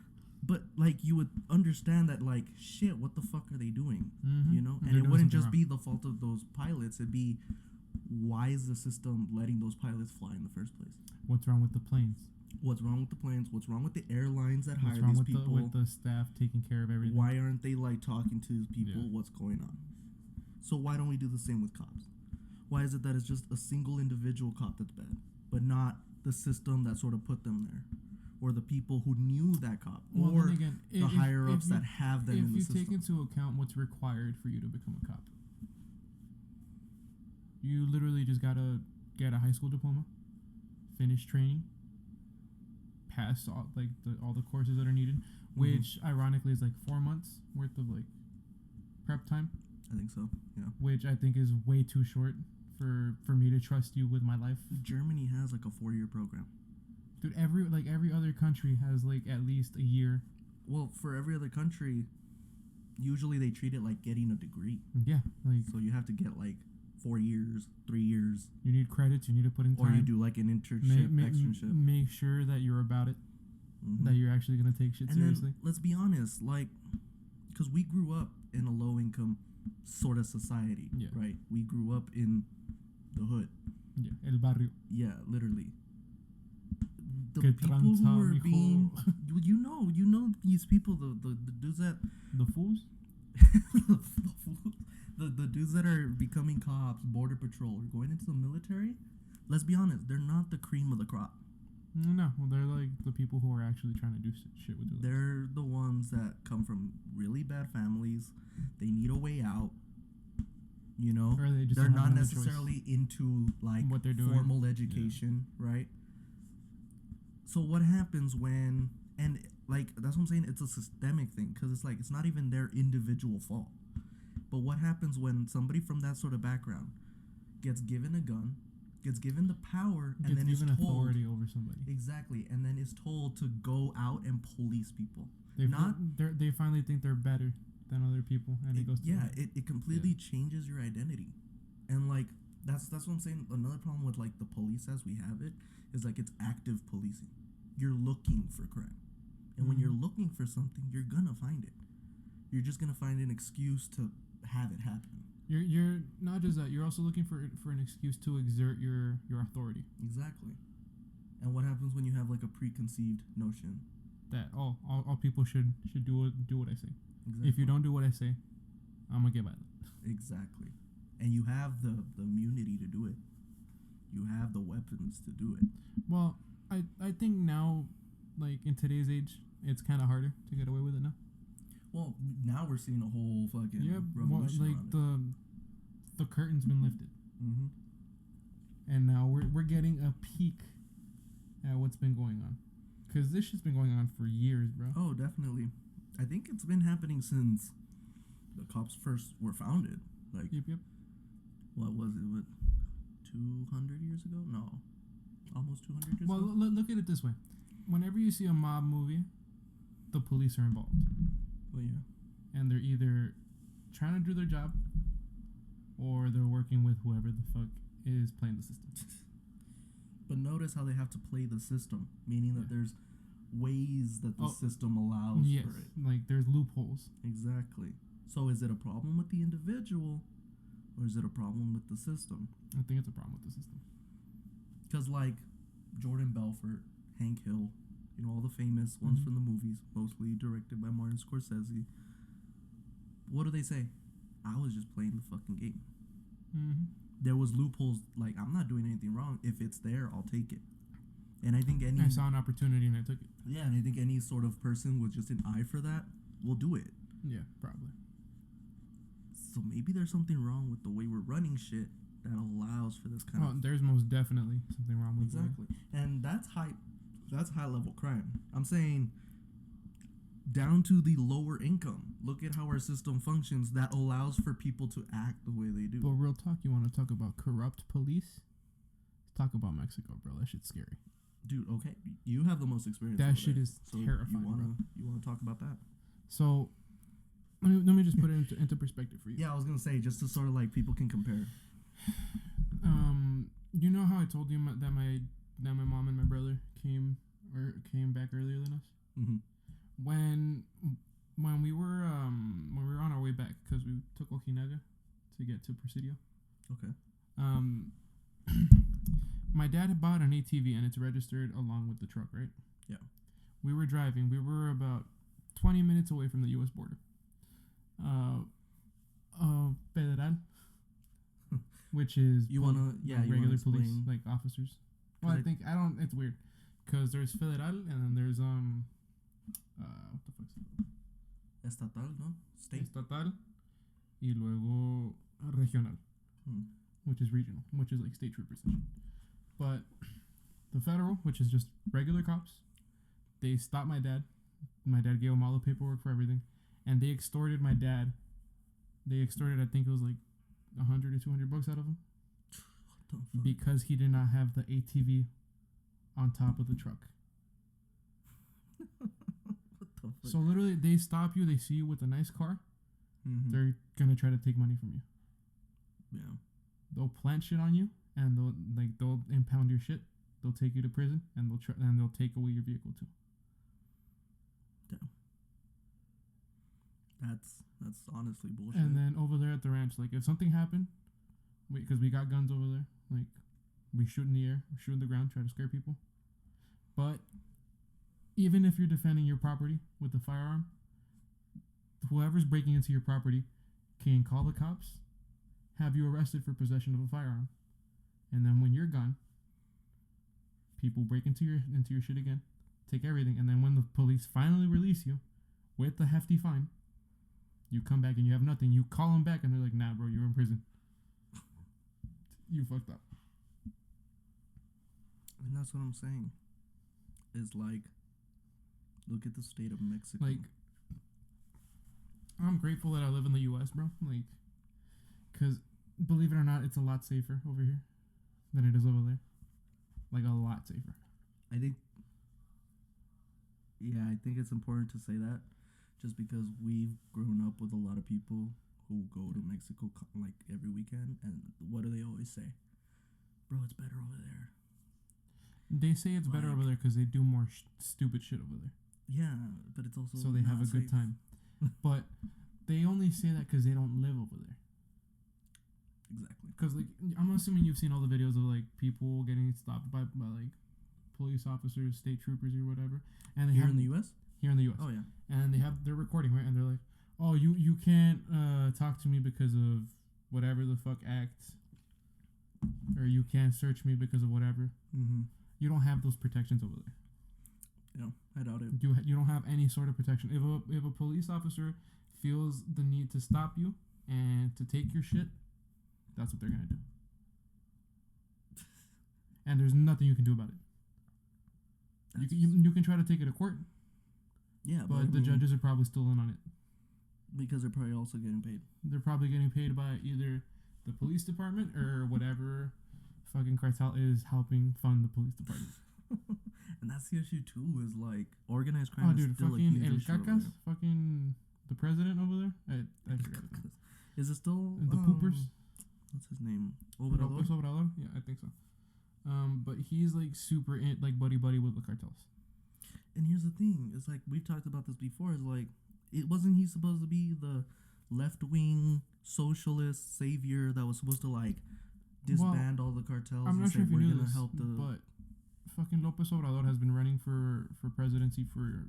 Speaker 1: But, like, you would understand that, like, shit, what the fuck are they doing?
Speaker 2: Mm-hmm.
Speaker 1: And it wouldn't just be the fault of those pilots. It'd be, why is the system letting those pilots fly in the first place?
Speaker 2: What's wrong with the planes?
Speaker 1: What's wrong with the planes? What's wrong with the airlines that hire these people?
Speaker 2: What's wrong with the staff taking care of everything?
Speaker 1: Why aren't they, like, talking to these people? Yeah. What's going on? So why don't we do the same with cops? Why is it that it's just a single individual cop that's bad, but not the system that sort of put them there? Or the people who knew that cop, or again, the higher-ups that have them in the system.
Speaker 2: If you take into account what's required for you to become a cop, you literally just gotta get a high school diploma, finish training, pass all the courses that are needed, which ironically is like 4 months worth of like prep time.
Speaker 1: I think so. Yeah.
Speaker 2: Which I think is way too short for me to trust you with my life.
Speaker 1: Germany has like a 4-year program.
Speaker 2: Dude, every other country has like at least a year.
Speaker 1: Well, for every other country, usually they treat it like getting a degree.
Speaker 2: Yeah, like,
Speaker 1: so you have to get like 4 years, 3 years.
Speaker 2: You need credits. You need to put in time.
Speaker 1: Or you do like an internship, externship.
Speaker 2: Make sure that you're about it. That you're actually gonna take shit seriously.
Speaker 1: Then, let's be honest, like, because we grew up in a low-income sort of society, right? We grew up in the hood.
Speaker 2: Yeah, el barrio.
Speaker 1: Yeah, literally. The people who are being, you know these people, the dudes that,
Speaker 2: the fools,
Speaker 1: the dudes that are becoming cops, border patrol, or going into the military, let's be honest, they're not the cream of the crop.
Speaker 2: No, well, they're like the people who are actually trying to do shit with their lives.
Speaker 1: They're the ones that come from really bad families. They need a way out. You know,
Speaker 2: Or they just
Speaker 1: they're
Speaker 2: don't have
Speaker 1: not
Speaker 2: another
Speaker 1: necessarily into like
Speaker 2: what they're doing.
Speaker 1: formal education, right? So what happens when, and like that's what I'm saying, it's a systemic thing, because it's like it's not even their individual fault. But what happens when somebody from that sort of background gets given a gun, gets given the power, and then is told
Speaker 2: authority over somebody?
Speaker 1: Exactly, and then is told to go out and police people.
Speaker 2: They finally think they're better than other people, and it goes to
Speaker 1: it completely changes your identity. And like that's what I'm saying. Another problem with like the police as we have it is like it's active policing. You're looking for crime, and when you're looking for something, you're gonna find it. You're just gonna find an excuse to have it happen.
Speaker 2: You're not just that. You're also looking for an excuse to exert your authority.
Speaker 1: Exactly. And what happens when you have like a preconceived notion
Speaker 2: that all people should do what I say.
Speaker 1: Exactly.
Speaker 2: If you don't do what I say, I'm gonna get violent.
Speaker 1: Exactly. And you have the immunity to do it. You have the weapons to do it.
Speaker 2: Well, I think now, like in today's age, it's kind of harder to get away with it now.
Speaker 1: Well, now we're seeing a whole fucking revolution.
Speaker 2: Well, like the curtain's been lifted, and now we're getting a peek at what's been going on, because this shit's been going on for years, bro.
Speaker 1: Oh, definitely. I think it's been happening since the cops first were founded. Like,
Speaker 2: yep.
Speaker 1: What was it? What, 200 years ago? No, almost 200 years ago.
Speaker 2: Well, look at it this way: whenever you see a mob movie, the police are involved.
Speaker 1: Well, yeah.
Speaker 2: And they're either trying to do their job, or they're working with whoever the fuck is playing the system.
Speaker 1: But notice how they have to play the system, meaning that there's ways that the system allows for it.
Speaker 2: Like there's loopholes.
Speaker 1: Exactly. So is it a problem with the individual, or is it a problem with the system?
Speaker 2: I think it's a problem with the system.
Speaker 1: Because like Jordan Belfort, Hank Hill, you know, all the famous ones from the movies, mostly directed by Martin Scorsese. What do they say? I was just playing the fucking game. There was loopholes. Like, I'm not doing anything wrong. If it's there, I'll take it. And I think
Speaker 2: I saw an opportunity and I took it.
Speaker 1: Yeah, and I think any sort of person with just an eye for that will do it.
Speaker 2: Yeah, probably.
Speaker 1: So maybe there's something wrong with the way we're running shit that allows for this kind of...
Speaker 2: there's most definitely something wrong with
Speaker 1: Exactly. And that's high level crime. I'm saying down to the lower income. Look at how our system functions that allows for people to act the way they do.
Speaker 2: But real talk, you want to talk about corrupt police? Talk about Mexico, bro. That shit's scary.
Speaker 1: Dude, okay. You have the most experience.
Speaker 2: That shit is terrifying,
Speaker 1: You want to talk about that?
Speaker 2: So, let me just put it into perspective for you.
Speaker 1: Yeah, I was going to say, just to sort of like people can compare.
Speaker 2: You know how I told you that my mom and my brother came back earlier than us?
Speaker 1: Mm-hmm.
Speaker 2: When we were on our way back, because we took Ojinaga to get to Presidio.
Speaker 1: Okay.
Speaker 2: My dad had bought an ATV and it's registered along with the truck, right?
Speaker 1: Yeah.
Speaker 2: We were driving. We were about 20 minutes away from the U.S. border. Federal, which is regular police, like officers. Well, it's weird, because there's Federal and then there's what the fuck's it?
Speaker 1: Estatal, no? State.
Speaker 2: Estatal, y luego regional, which is regional, which is like state troopers and shit. But the federal, which is just regular cops, they stopped my dad. My dad gave them all the paperwork for everything, and they extorted my dad. They extorted, I think it was like $100 or $200 out of him, because he did not have the ATV on top of the truck. So literally, they stop you. They see you with a nice car. They're gonna try to take money from you.
Speaker 1: Yeah.
Speaker 2: They'll plant shit on you, and they'll impound your shit. They'll take you to prison, and they'll take away your vehicle too.
Speaker 1: Damn. That's honestly bullshit.
Speaker 2: And then over there at the ranch, like if something happened, because we got guns over there, like we shoot in the air, we shoot in the ground, try to scare people. But even if you're defending your property with a firearm, whoever's breaking into your property can call the cops, have you arrested for possession of a firearm, and then when you're gone, People break into your shit again, take everything, and then when the police finally release you with the hefty fine, you come back and you have nothing. You call them back and they're like, nah, bro, you're in prison. You fucked up.
Speaker 1: And that's what I'm saying. Is like, look at the state of Mexico.
Speaker 2: Like, I'm grateful that I live in the U.S., bro. Like, because believe it or not, it's a lot safer over here than it is over there. Like, a lot safer.
Speaker 1: I think it's important to say that, just because we've grown up with a lot of people who go to Mexico like every weekend, and what do they always say? Bro, it's better over there.
Speaker 2: They say it's better over there because they do more stupid shit over there.
Speaker 1: Yeah, but it's also
Speaker 2: so they have a good time. But they only say that because they don't live over there.
Speaker 1: Exactly.
Speaker 2: Because like I'm assuming you've seen all the videos of like people getting stopped by like police officers, state troopers, or whatever, and they
Speaker 1: here in the U.S.
Speaker 2: Here in the U.S.
Speaker 1: Oh yeah.
Speaker 2: And they're recording, right? And they're like, oh, you can't talk to me because of whatever the fuck act, or you can't search me because of whatever.
Speaker 1: Mm-hmm.
Speaker 2: You don't have those protections over there.
Speaker 1: Yeah, I doubt it.
Speaker 2: You don't have any sort of protection. If a police officer feels the need to stop you and to take your shit, that's what they're gonna do. And there's nothing you can do about it. You can try to take it to court.
Speaker 1: Yeah,
Speaker 2: but the judges are probably still in on it.
Speaker 1: Because they're probably also getting paid.
Speaker 2: They're probably getting paid by either the police department or whatever fucking cartel is helping fund the police department.
Speaker 1: And that's the issue too, is like organized crime.
Speaker 2: Oh, dude,
Speaker 1: still
Speaker 2: fucking El Cacas, fucking the president over there. I forgot his name.
Speaker 1: Is it still
Speaker 2: the poopers?
Speaker 1: What's his name?
Speaker 2: Lopez Obrador? Yeah, I think so. But he's like super like buddy with the cartels.
Speaker 1: And here's the thing: it's like we've talked about this before. It's like, wasn't he supposed to be the left-wing socialist savior that was supposed to like disband all the cartels?
Speaker 2: I'm not sure if you knew this,
Speaker 1: help
Speaker 2: but fucking Lopez Obrador has been running for presidency for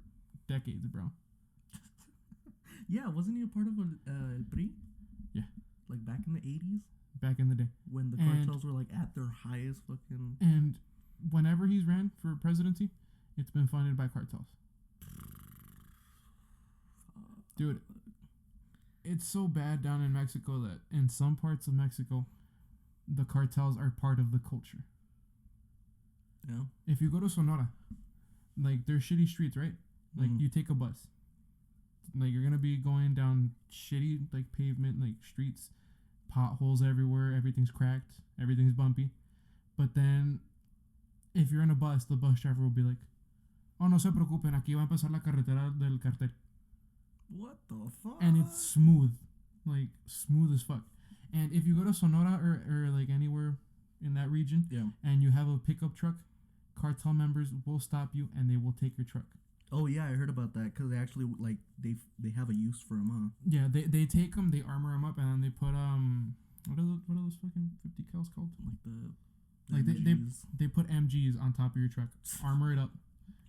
Speaker 2: decades, bro.
Speaker 1: Yeah, wasn't he a part of El PRI?
Speaker 2: Yeah,
Speaker 1: like back in the 80s.
Speaker 2: Back in the day,
Speaker 1: when the cartels were like at their highest fucking.
Speaker 2: And whenever he's ran for presidency, it's been funded by cartels. Dude, it's so bad down in Mexico that in some parts of Mexico, the cartels are part of the culture.
Speaker 1: Yeah.
Speaker 2: If you go to Sonora, like there's shitty streets, right? Like you take a bus. Like you're gonna be going down shitty like pavement, like streets, potholes everywhere, everything's cracked, everything's bumpy. But then if you're in a bus, the bus driver will be like, oh, no se preocupen, aquí va a empezar la carretera del cartel.
Speaker 1: What the fuck?
Speaker 2: And it's smooth. Like, smooth as fuck. And if you go to Sonora or like anywhere in that region, and you have a pickup truck, cartel members will stop you and they will take your truck.
Speaker 1: Oh, yeah, I heard about that, because they actually, like, they have a use for them, huh?
Speaker 2: Yeah, they take them, they armor them up, and then they put, what are those fucking 50 cals called?
Speaker 1: Like
Speaker 2: they put MGs on top of your truck, armor it up,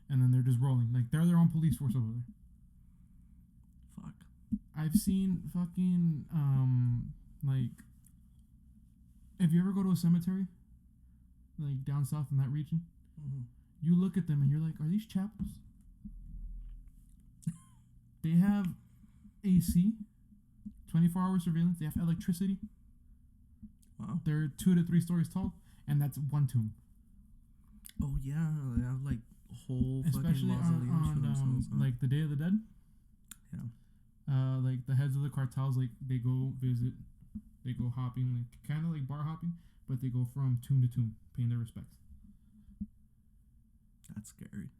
Speaker 2: and then they're just rolling. Like, they're their own police force over there.
Speaker 1: Fuck.
Speaker 2: I've seen fucking, like, if you ever go to a cemetery, like, down south in that region, you look at them and you're like, are these chapels? They have AC, 24-hour surveillance. They have electricity.
Speaker 1: Wow.
Speaker 2: They're 2 to 3 stories tall, and that's one tomb.
Speaker 1: Oh yeah, they have like whole
Speaker 2: especially
Speaker 1: fucking mausoleums for themselves.
Speaker 2: Like the Day of the Dead.
Speaker 1: Yeah.
Speaker 2: Like the heads of the cartels, like they go visit, they go hopping, like kind of like bar hopping, but they go from tomb to tomb, paying their respects.
Speaker 1: That's scary.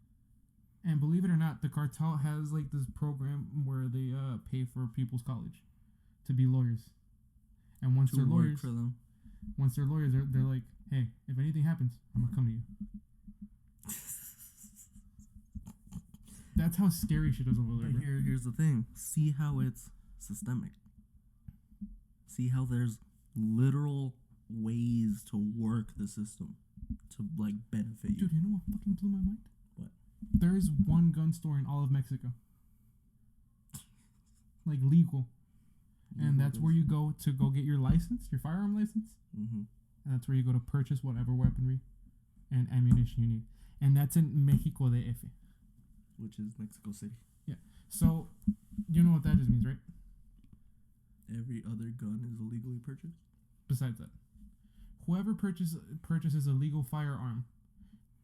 Speaker 2: And believe it or not, the cartel has like this program where they pay for people's college to be lawyers. And once they're lawyers,
Speaker 1: for them.
Speaker 2: Once they're lawyers, they're like, hey, if anything happens, I'm gonna come to you. That's how scary shit is over there.
Speaker 1: But here's the thing. See how it's systemic. See how there's literal ways to work the system to like benefit you.
Speaker 2: Dude, you know what fucking blew my mind?
Speaker 1: What?
Speaker 2: There is one gun store in all of Mexico. Like legal. And that's where you go to get your license, your firearm license.
Speaker 1: Mm-hmm.
Speaker 2: And that's where you go to purchase whatever weaponry and ammunition you need. And that's in Mexico DF.
Speaker 1: Which is Mexico City.
Speaker 2: Yeah. So, you know what that just means, right?
Speaker 1: Every other gun is illegally purchased?
Speaker 2: Besides that. Whoever purchases a legal firearm,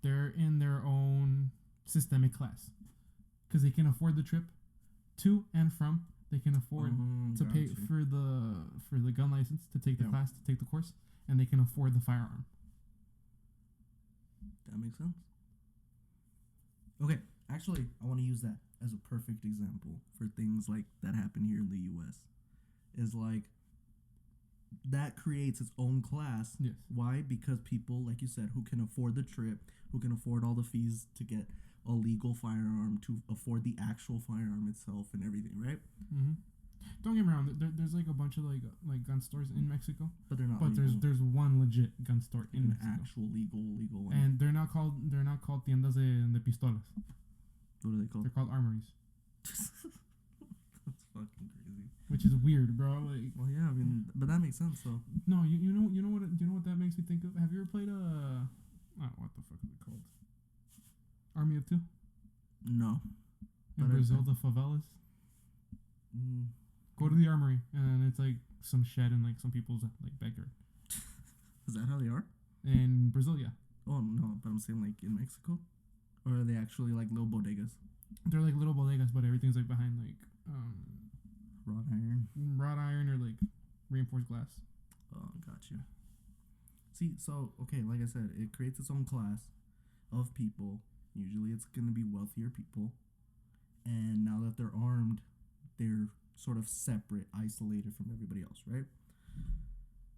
Speaker 2: they're in their own systemic class. Because they can afford the trip to and from. They can afford to pay for the gun license, to take the class, to take the course. And they can afford the firearm.
Speaker 1: That makes sense. Okay, actually, I want to use that as a perfect example for things like that happen here in the U.S. Is like, that creates its own class.
Speaker 2: Yes.
Speaker 1: Why? Because people, like you said, who can afford the trip, who can afford all the fees to get a legal firearm, to afford the actual firearm itself and everything, right?
Speaker 2: Mm-hmm. Don't get me wrong. There's like a bunch of like gun stores in Mexico,
Speaker 1: but they're not.
Speaker 2: But
Speaker 1: legal.
Speaker 2: there's one legit gun store in Mexico.
Speaker 1: Actual legal one.
Speaker 2: And they're not called tiendas de pistolas.
Speaker 1: What are they called?
Speaker 2: They're called armories.
Speaker 1: That's fucking crazy.
Speaker 2: Which is weird, bro. Like,
Speaker 1: well, yeah, I mean, but that makes sense though.
Speaker 2: No, you know what that makes me think of? Have you ever played what the fuck is it called? Army of Two?
Speaker 1: No.
Speaker 2: In Brazil, the favelas. Go to the armory, and it's like some shed in like some people's like backyard.
Speaker 1: Is that how they are?
Speaker 2: In Brazil, yeah.
Speaker 1: Oh no, but I'm saying like in Mexico, or are they actually like little bodegas?
Speaker 2: They're like little bodegas, but everything's like behind like wrought iron or like reinforced glass.
Speaker 1: Oh, gotcha. See, so okay, like I said, it creates its own class of people. Usually, it's gonna be wealthier people, and now that they're armed, they're sort of separate, isolated from everybody else, right?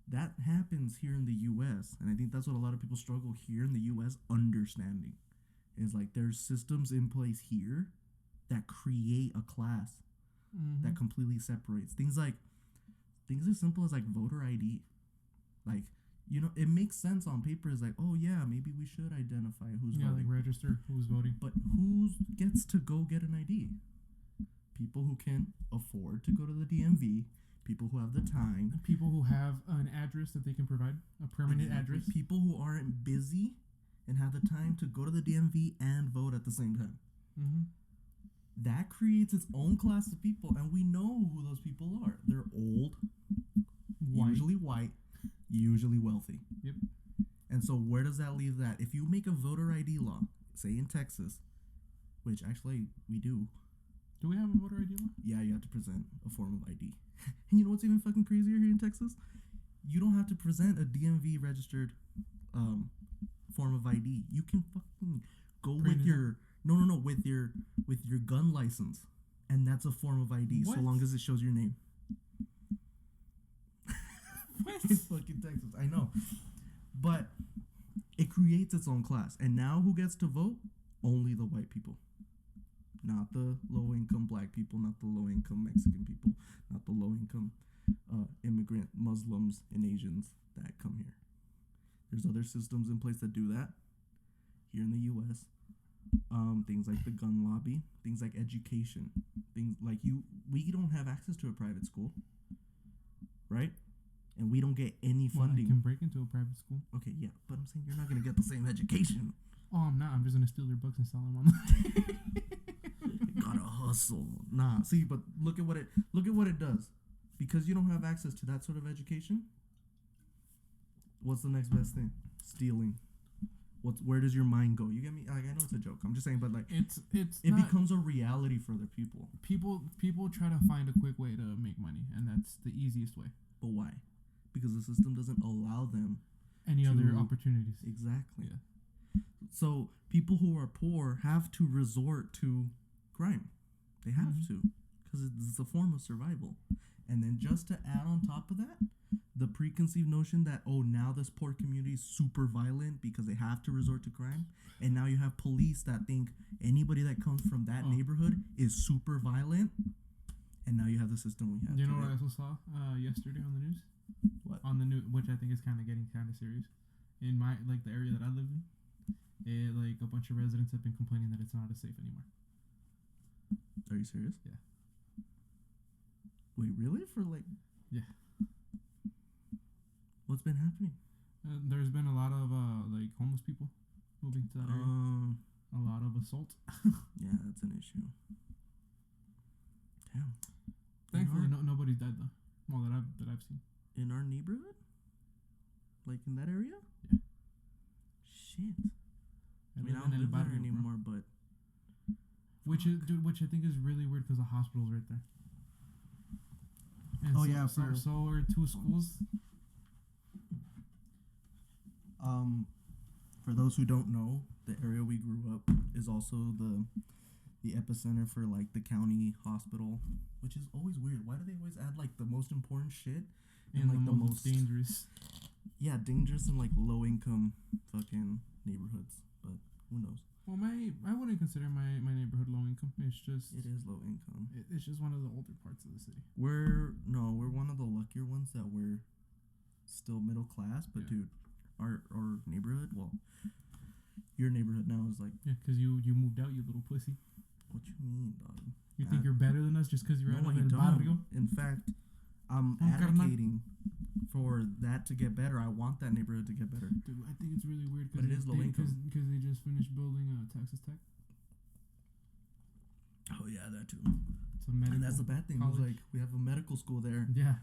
Speaker 1: That happens here in the U.S., and I think that's what a lot of people struggle here in the U.S. understanding. Is like there's systems in place here that create a class that completely separates. Things as simple as like voter ID. Like, you know, it makes sense on paper. It's like, oh yeah, maybe we should identify who's voting.
Speaker 2: Like register who's voting.
Speaker 1: But who gets to go get an ID? People who can afford to go to the DMV, people who have the time,
Speaker 2: people who have an address that they can provide, a permanent address,
Speaker 1: people who aren't busy and have the time to go to the DMV and vote at the same time. That creates its own class of people, and we know who those people are. They're old, usually white, usually wealthy.
Speaker 2: Yep.
Speaker 1: And so where does that leave that? If you make a voter ID law, say in Texas, which actually we do.
Speaker 2: Do we have a voter ID law?
Speaker 1: Yeah, you have to present a form of ID. And you know what's even fucking crazier here in Texas? You don't have to present a DMV registered form of ID. You can fucking go with your with your gun license, and that's a form of ID. What? So long as it shows your name. What? In fucking Texas, I know, but it creates its own class, and now who gets to vote? Only the white people. Not the low-income black people, not the low-income Mexican people, not the low-income immigrant Muslims and Asians that come here. There's other systems in place that do that here in the U.S. Things like the gun lobby, things like education, things like we don't have access to a private school, right? And we don't get any funding.
Speaker 2: I can break into a private school.
Speaker 1: Okay, yeah, but I'm saying you're not going to get the same education.
Speaker 2: Oh, I'm not. I'm just going to steal their books and sell them online.
Speaker 1: Gotta hustle. Nah, see, but look at what it does. Because you don't have access to that sort of education, what's the next best thing? Stealing. Where does your mind go? You get me? Like, I know it's a joke. I'm just saying, but like it becomes a reality for other people.
Speaker 2: People try to find a quick way to make money, and that's the easiest way.
Speaker 1: But why? Because the system doesn't allow them
Speaker 2: any other opportunities.
Speaker 1: Exactly.
Speaker 2: Yeah.
Speaker 1: So people who are poor have to resort to crime. They have to, because it's a form of survival. And then just to add on top of that, the preconceived notion that, oh, now this poor community is super violent because they have to resort to crime. And now you have police that think anybody that comes from that neighborhood is super violent. And now you have the system we have.
Speaker 2: You know what I also saw yesterday on the news?
Speaker 1: What?
Speaker 2: On the news, which I think is kind of getting kind of serious. In my, like, the area that I live in, like, a bunch of residents have been complaining that it's not as safe anymore.
Speaker 1: Are you serious?
Speaker 2: Yeah.
Speaker 1: Wait, really? For like...
Speaker 2: Yeah.
Speaker 1: What's been happening?
Speaker 2: There's been a lot of like homeless people moving to that area? A lot of assault.
Speaker 1: Yeah, that's an issue. Damn.
Speaker 2: Thankfully, nobody's died though. Well, that I've seen.
Speaker 1: In our neighborhood, like in that area.
Speaker 2: Yeah.
Speaker 1: Shit. I mean, I don't live there anymore, but
Speaker 2: which I think is really weird because the hospital's right there. And so are two schools.
Speaker 1: For those who don't know, the area we grew up is also the epicenter for like the county hospital, which is always weird. Why do they always add like the most important shit
Speaker 2: and like the most dangerous?
Speaker 1: Yeah, dangerous and like low income fucking neighborhoods. But who knows?
Speaker 2: Well, I wouldn't consider my neighborhood low income. It's just
Speaker 1: it is low income.
Speaker 2: It's just one of the older parts of the city.
Speaker 1: We're one of the luckier ones that we're still middle class. But dude, our neighborhood, well, your neighborhood now is like
Speaker 2: because you moved out, you little pussy.
Speaker 1: What you mean, dog?
Speaker 2: You think you're better than us just because you're out of el barrio?
Speaker 1: In fact, I'm advocating for that to get better. I want that neighborhood to get better.
Speaker 2: Dude, I think it's really weird
Speaker 1: because it is low income.
Speaker 2: Because they just finished building Texas Tech.
Speaker 1: Oh yeah, that too.
Speaker 2: It's a medical
Speaker 1: and that's the bad thing. It's like we have a medical school there.
Speaker 2: Yeah.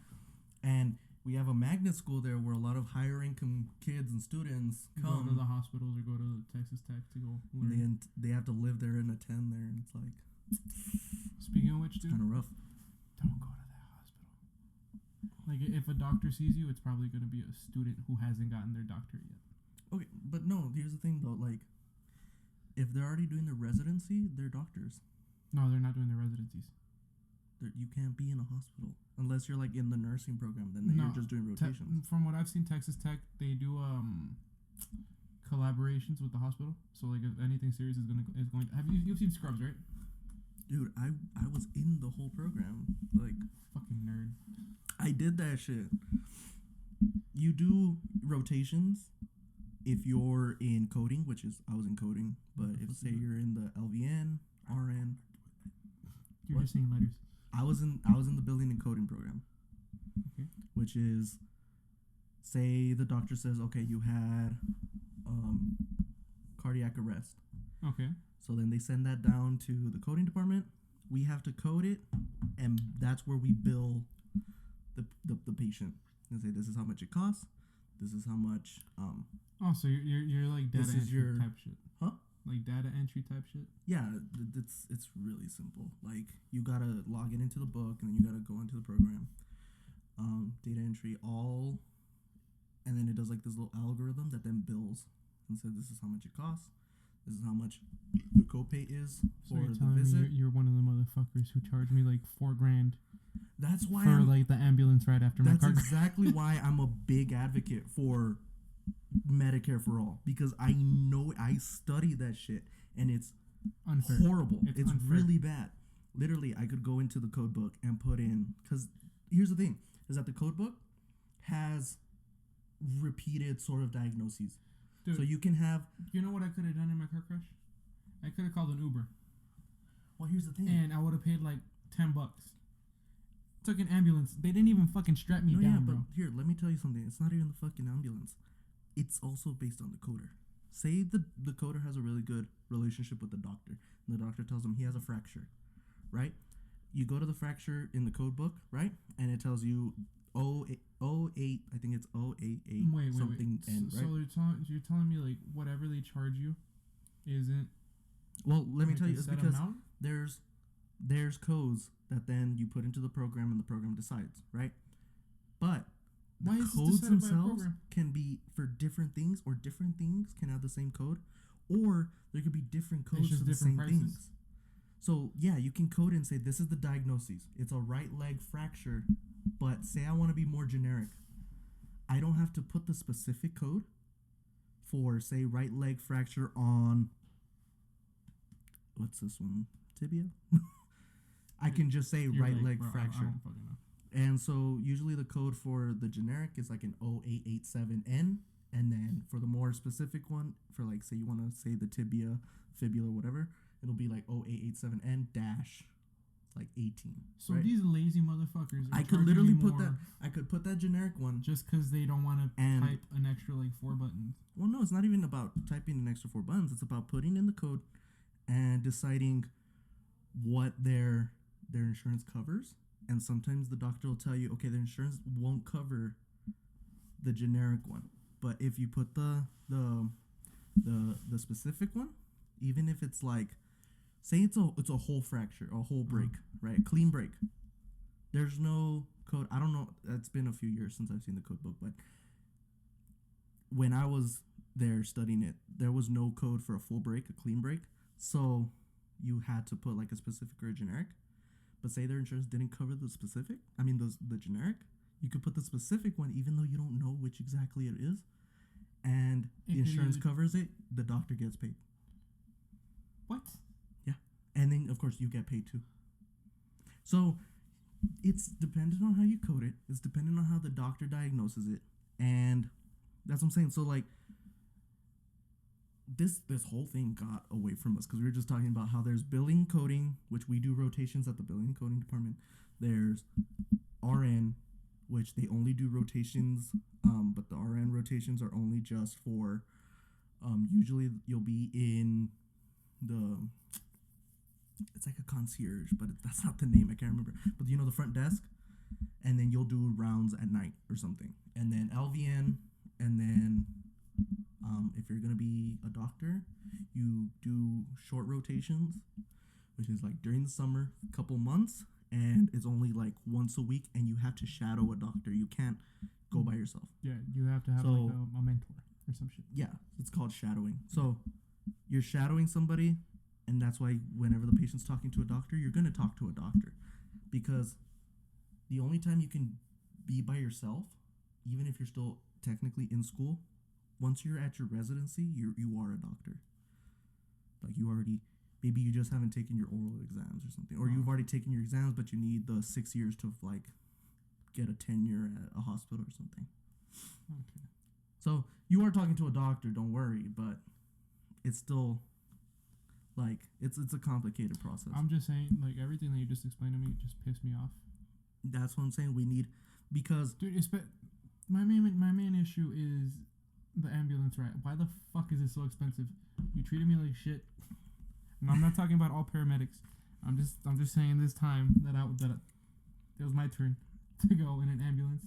Speaker 1: And we have a magnet school there where a lot of higher income kids and students come
Speaker 2: go to the hospitals or go to Texas Tech to go
Speaker 1: learn. They have to live there and attend there, and it's like.
Speaker 2: Speaking of which, dude,
Speaker 1: kind of rough.
Speaker 2: Don't go to that hospital. Like, if a doctor sees you, it's probably going to be a student who hasn't gotten their doctorate yet.
Speaker 1: Okay, but no. Here's the thing, though. Like, if they're already doing their residency, they're doctors.
Speaker 2: No, they're not doing their residencies.
Speaker 1: You can't be in a hospital unless you're like in the nursing program. Then you're just doing rotations.
Speaker 2: From what I've seen, Texas Tech, they do collaborations with the hospital. So like if anything serious is going to have you've seen Scrubs, right?
Speaker 1: Dude, I was in the whole program. Like
Speaker 2: fucking nerd.
Speaker 1: I did that shit. You do rotations if you're in coding, which is I was in coding, but if say you're in the LVN, RN.
Speaker 2: You're just saying letters.
Speaker 1: I was in the building and coding program, which is, say the doctor says, okay, you had cardiac arrest.
Speaker 2: Okay.
Speaker 1: So then they send that down to the coding department. We have to code it, and that's where we bill the patient and say this is how much it costs. This is how much.
Speaker 2: Oh, so you're like data entry type shit.
Speaker 1: Huh?
Speaker 2: Like data entry type shit?
Speaker 1: Yeah, it's really simple. Like, you gotta log it into the book, and then you gotta go into the program. Data entry, and then it does like this little algorithm that then bills and says this is how much it costs. This is how much the copay is for the visit.
Speaker 2: You're one of the motherfuckers who charged me like $4,000.
Speaker 1: That's why
Speaker 2: like the ambulance ride after my car.
Speaker 1: That's exactly why I'm a big advocate for Medicare for all, because I know I study that shit and it's unfair. Horrible. It's really bad. Literally, I could go into the code book and put in, because here's the thing, is that the code book has repeated sort of diagnoses. Dude, so you can have...
Speaker 2: You know what I could have done in my car crash? I could have called an Uber.
Speaker 1: Well, here's the thing.
Speaker 2: And I would have paid like $10. Took an ambulance. They didn't even fucking strap me down, bro.
Speaker 1: But here, let me tell you something. It's not even the fucking ambulance. It's also based on the coder. Say the coder has a really good relationship with the doctor, and the doctor tells him he has a fracture, right? You go to the fracture in the code book, right? And it tells you 08, I think it's 088 something.
Speaker 2: Wait. So you're telling me like whatever they charge you isn't...
Speaker 1: Well, let me tell you, it's because there's codes that then you put into the program and the program decides, right? But the codes themselves can be for different things, or different things can have the same code, or there could be different codes for the same things. So yeah, you can code and say this is the diagnosis. It's a right leg fracture, but say I want to be more generic. I don't have to put the specific code for, say, right leg fracture on, what's this one? Tibia? I can just say right leg fracture.
Speaker 2: I don't fucking know.
Speaker 1: And so usually the code for the generic is like an 0887N. And then for the more specific one, for like, say you want to say the tibia, fibula, whatever, it'll be like 0887N dash like 18.
Speaker 2: So
Speaker 1: right?
Speaker 2: these lazy motherfuckers.
Speaker 1: I could literally put that. I could put that generic one
Speaker 2: just because they don't want to type an extra like 4 buttons.
Speaker 1: Well, no, it's not even about typing an extra 4 buttons. It's about putting in the code and deciding what their insurance covers. And sometimes the doctor will tell you, okay, the insurance won't cover the generic one, but if you put the specific one, even if it's like, say it's a whole fracture, a whole break, right? Clean break. There's no code. I don't know. It's been a few years since I've seen the code book, but when I was there studying it, there was no code for a full break, a clean break. So you had to put like a specific or a generic. But say their insurance didn't cover the specific. I mean, the generic. You could put the specific one, even though you don't know which exactly it is, and the insurance covers it. The doctor gets paid.
Speaker 2: What?
Speaker 1: Yeah, and then of course you get paid too. So it's dependent on how you code it. It's dependent on how the doctor diagnoses it, and that's what I'm saying. So like this whole thing got away from us because we were just talking about how there's billing coding, which we do rotations at the billing and coding department. There's RN, which they only do rotations, but the RN rotations are only just for usually you'll be in it's like a concierge, but that's not the name, I can't remember, but you know, the front desk, and then you'll do rounds at night or something, and then LVN, and then if you're gonna be a doctor, you do short rotations, which is like during the summer, a couple months, and it's only like once a week, and you have to shadow a doctor. You can't go by yourself.
Speaker 2: Yeah, you have to have like a mentor or some shit.
Speaker 1: Yeah, it's called shadowing. So you're shadowing somebody, and that's why whenever the patient's talking to a doctor, you're gonna talk to a doctor, because the only time you can be by yourself, even if you're still technically in school, once you're at your residency, you are a doctor. Like you already, maybe you just haven't taken your oral exams or something, or you've already taken your exams, but you need the 6 years to like get a tenure at a hospital or something.
Speaker 2: Okay.
Speaker 1: So you are talking to a doctor, don't worry, but it's still like it's a complicated process.
Speaker 2: I'm just saying, like everything that you just explained to me just pissed me off.
Speaker 1: That's what I'm saying. We need, because
Speaker 2: dude, my main issue is the ambulance ride. Why the fuck is it so expensive? You treated me like shit. And I'm not talking about all paramedics. I'm just saying this time that it was my turn to go in an ambulance.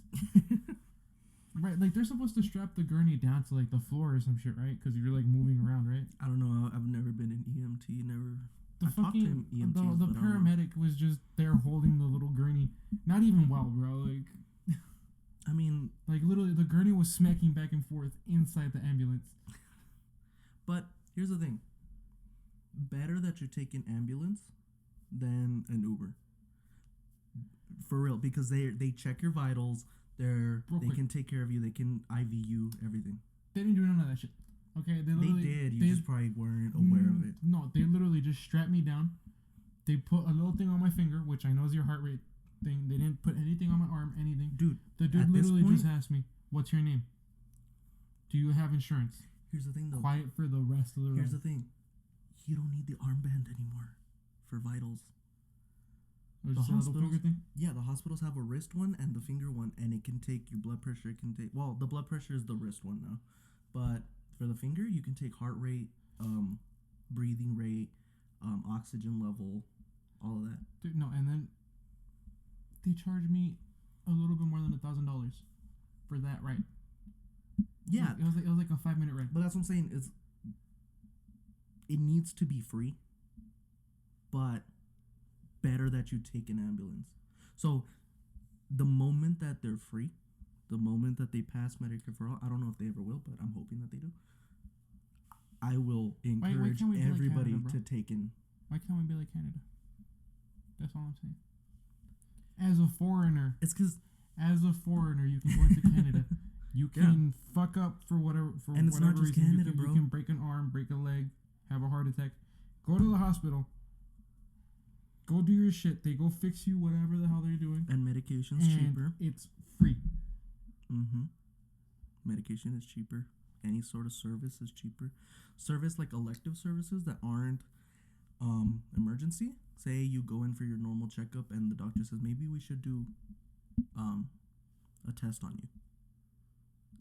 Speaker 2: Right, like they're supposed to strap the gurney down to like the floor or some shit, right? Because you're like moving around, right?
Speaker 1: I don't know. I've never been an EMT. Never.
Speaker 2: The fucking the paramedic was just there holding the little gurney. Not even well, bro. Like,
Speaker 1: I mean,
Speaker 2: like literally, the gurney was smacking back and forth inside the ambulance.
Speaker 1: But here's the thing: better that you take an ambulance than an Uber. For real, because they check your vitals. They can take care of you. They can IV you, everything.
Speaker 2: They didn't do none of that shit. Okay,
Speaker 1: they did. You just probably weren't aware of it.
Speaker 2: No, they literally just strapped me down. They put a little thing on my finger, which I know is your heart rate thing. They didn't put anything on my arm, anything.
Speaker 1: Dude,
Speaker 2: the dude literally just asked me, "What's your name? Do you have insurance?"
Speaker 1: Here's the thing, though.
Speaker 2: Quiet for the rest of the ride.
Speaker 1: Here's the thing. You don't need the armband anymore for vitals.
Speaker 2: The hospitals,
Speaker 1: yeah, the hospitals have a wrist one and the finger one, and it can take your blood pressure. It can take, well, the blood pressure is the wrist one now, but for the finger, you can take heart rate, breathing rate, oxygen level, all of that.
Speaker 2: Dude, no, and then they charged me a little bit more than $1,000 for that ride.
Speaker 1: Yeah,
Speaker 2: it was like a 5-minute ride.
Speaker 1: But that's what I'm saying. It needs to be free, but better that you take an ambulance. So the moment that they're free, the moment that they pass Medicare for all, I don't know if they ever will, but I'm hoping that they do. I will encourage everybody like Canada, to take in.
Speaker 2: Why can't we be like Canada? That's all I'm saying. As a foreigner,
Speaker 1: it's because
Speaker 2: as a foreigner, you can go into Canada. You can fuck up for whatever
Speaker 1: and it's not just
Speaker 2: reason.
Speaker 1: Canada,
Speaker 2: you can break an arm, break a leg, have a heart attack. Go to the hospital. Go do your shit. They go fix you, whatever the hell they're doing.
Speaker 1: And medication's cheaper.
Speaker 2: It's free.
Speaker 1: Mm-hmm. Medication is cheaper. Any sort of service is cheaper. Service like elective services that aren't emergency. Say you go in for your normal checkup and the doctor says maybe we should do a test on you.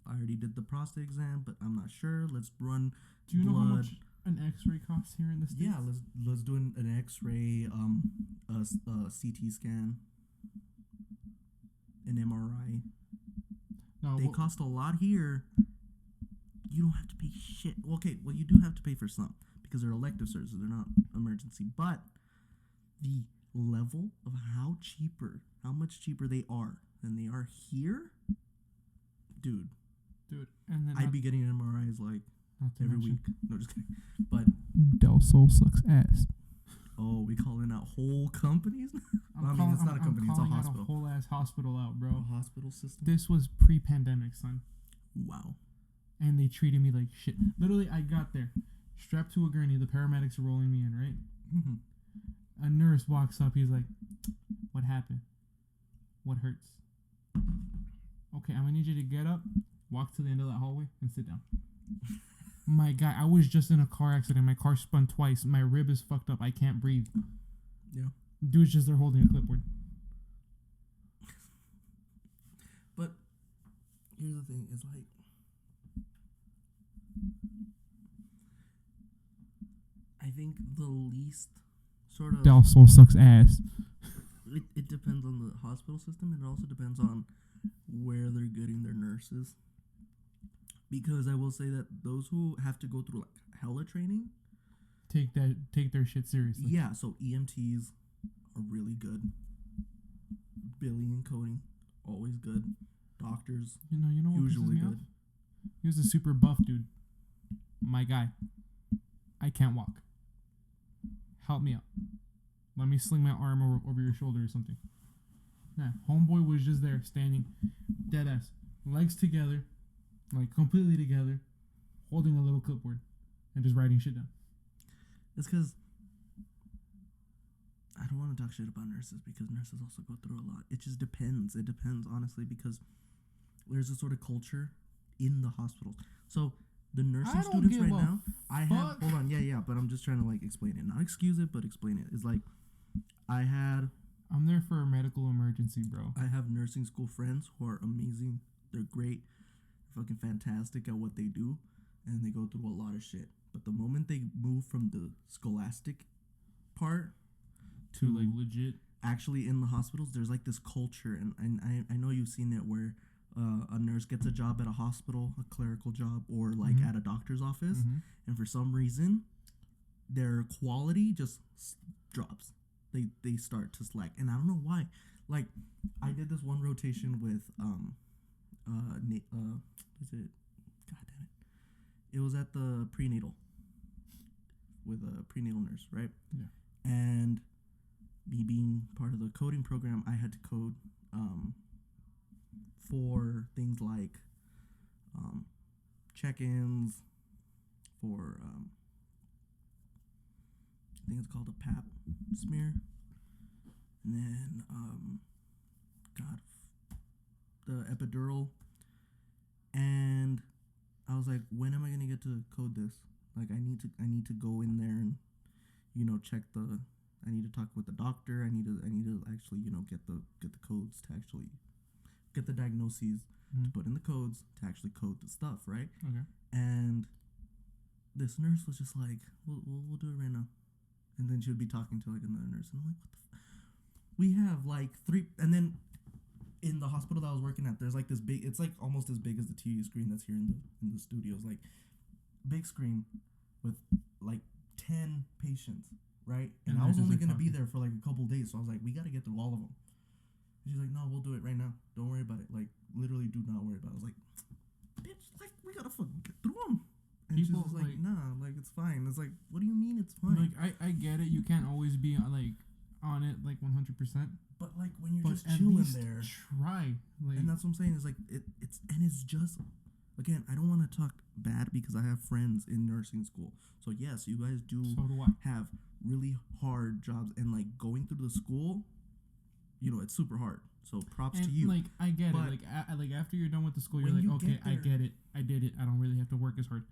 Speaker 1: I already did the prostate exam, but I'm not sure. Let's run.
Speaker 2: Do you know how much an X-ray costs here in the States?
Speaker 1: Yeah, let's do an X-ray, a CT scan, an MRI. No, they cost a lot here. You don't have to pay shit. Okay, well you do have to pay for some because they're elective services. They're not emergency, but the level of how much cheaper they are than they are here, dude.
Speaker 2: And then
Speaker 1: I'd be getting MRIs like every week. No, just kidding. But
Speaker 2: Del Sol sucks ass.
Speaker 1: Oh, we calling out whole companies? It's not a company. It's a hospital.
Speaker 2: A whole ass hospital out, bro.
Speaker 1: A hospital system.
Speaker 2: This was pre-pandemic, son.
Speaker 1: Wow.
Speaker 2: And they treated me like shit. Literally, I got there, strapped to a gurney. The paramedics are rolling me in, right? Mm-hmm. A nurse walks up. He's like, "What happened? What hurts?" Okay, I'm gonna need you to get up, walk to the end of that hallway, and sit down. My guy, I was just in a car accident. My car spun twice. My rib is fucked up. I can't breathe.
Speaker 1: Yeah.
Speaker 2: Dude's just there holding a clipboard.
Speaker 1: But here's the thing: it's like I think the least sort of
Speaker 2: Del Sol sucks ass.
Speaker 1: It depends on the hospital system, and it also depends on where they're getting their nurses. Because I will say that those who have to go through like hella training
Speaker 2: take their shit seriously.
Speaker 1: Yeah, so EMTs are really good. Billing and coding, always good. Doctors,
Speaker 2: you know what
Speaker 1: usually
Speaker 2: pisses me
Speaker 1: good.
Speaker 2: Off? He was a super buff dude. My guy, I can't walk. Help me out. Let me sling my arm over your shoulder or something. Nah, homeboy was just there, standing, dead ass, legs together, like completely together, holding a little clipboard, and just writing shit down.
Speaker 1: It's because I don't want to talk shit about nurses because nurses also go through a lot. It just depends. It depends, honestly, because there's a sort of culture in the hospitals. So the nursing students right now, hold on, yeah, but I'm just trying to like explain it, not excuse it, but explain it. It's like
Speaker 2: I'm there for a medical emergency, bro.
Speaker 1: I have nursing school friends who are amazing. They're great, fucking fantastic at what they do, and they go through a lot of shit. But the moment they move from the scholastic part to
Speaker 2: like legit
Speaker 1: actually in the hospitals, there's like this culture, and I know you've seen it where a nurse gets a job at a hospital, a clerical job, or like at a doctor's office, and for some reason their quality just drops. They start to slack, and I don't know why. Like I did this one rotation with was it? God damn it! It was at the prenatal with a prenatal nurse, right?
Speaker 2: Yeah.
Speaker 1: And me being part of the coding program, I had to code for things like check-ins, for I think it's called a pap smear, and then the epidural. And I was like, when am I gonna get to code this? Like I need to go in there and check the. I need to talk with the doctor. I need to actually get the codes to actually get the diagnoses to put in the codes to actually code the stuff, right?
Speaker 2: Okay. And
Speaker 1: this nurse was just like, we'll do it right now, and then she would be talking to like another nurse, and I'm like, what the we have like 3, and then in the hospital that I was working at, there's like this big, it's like almost as big as the TV screen that's here in the studios, like big screen with like 10 patients, right? And I was only gonna be there for like a couple days, so I was like, we gotta get through all of them. And she's like, no, we'll do it right now. Don't worry about it. Like literally, do not worry about it. I was like, bitch, like we gotta fucking get through them. And she's just like, nah, like it's fine. It's like, what do you mean it's fine?
Speaker 2: Like I get it. You can't always be like on it like 100%.
Speaker 1: But like when you're just chilling there,
Speaker 2: try. Like,
Speaker 1: and that's what I'm saying. Is like it's just, again, I don't want to talk bad because I have friends in nursing school. So yes, you guys do have really hard jobs, and like going through the school, it's super hard. So props to you.
Speaker 2: Like I get it. Like after you're done with the school, you're like, okay, I get it. I did it. I don't really have to work as hard.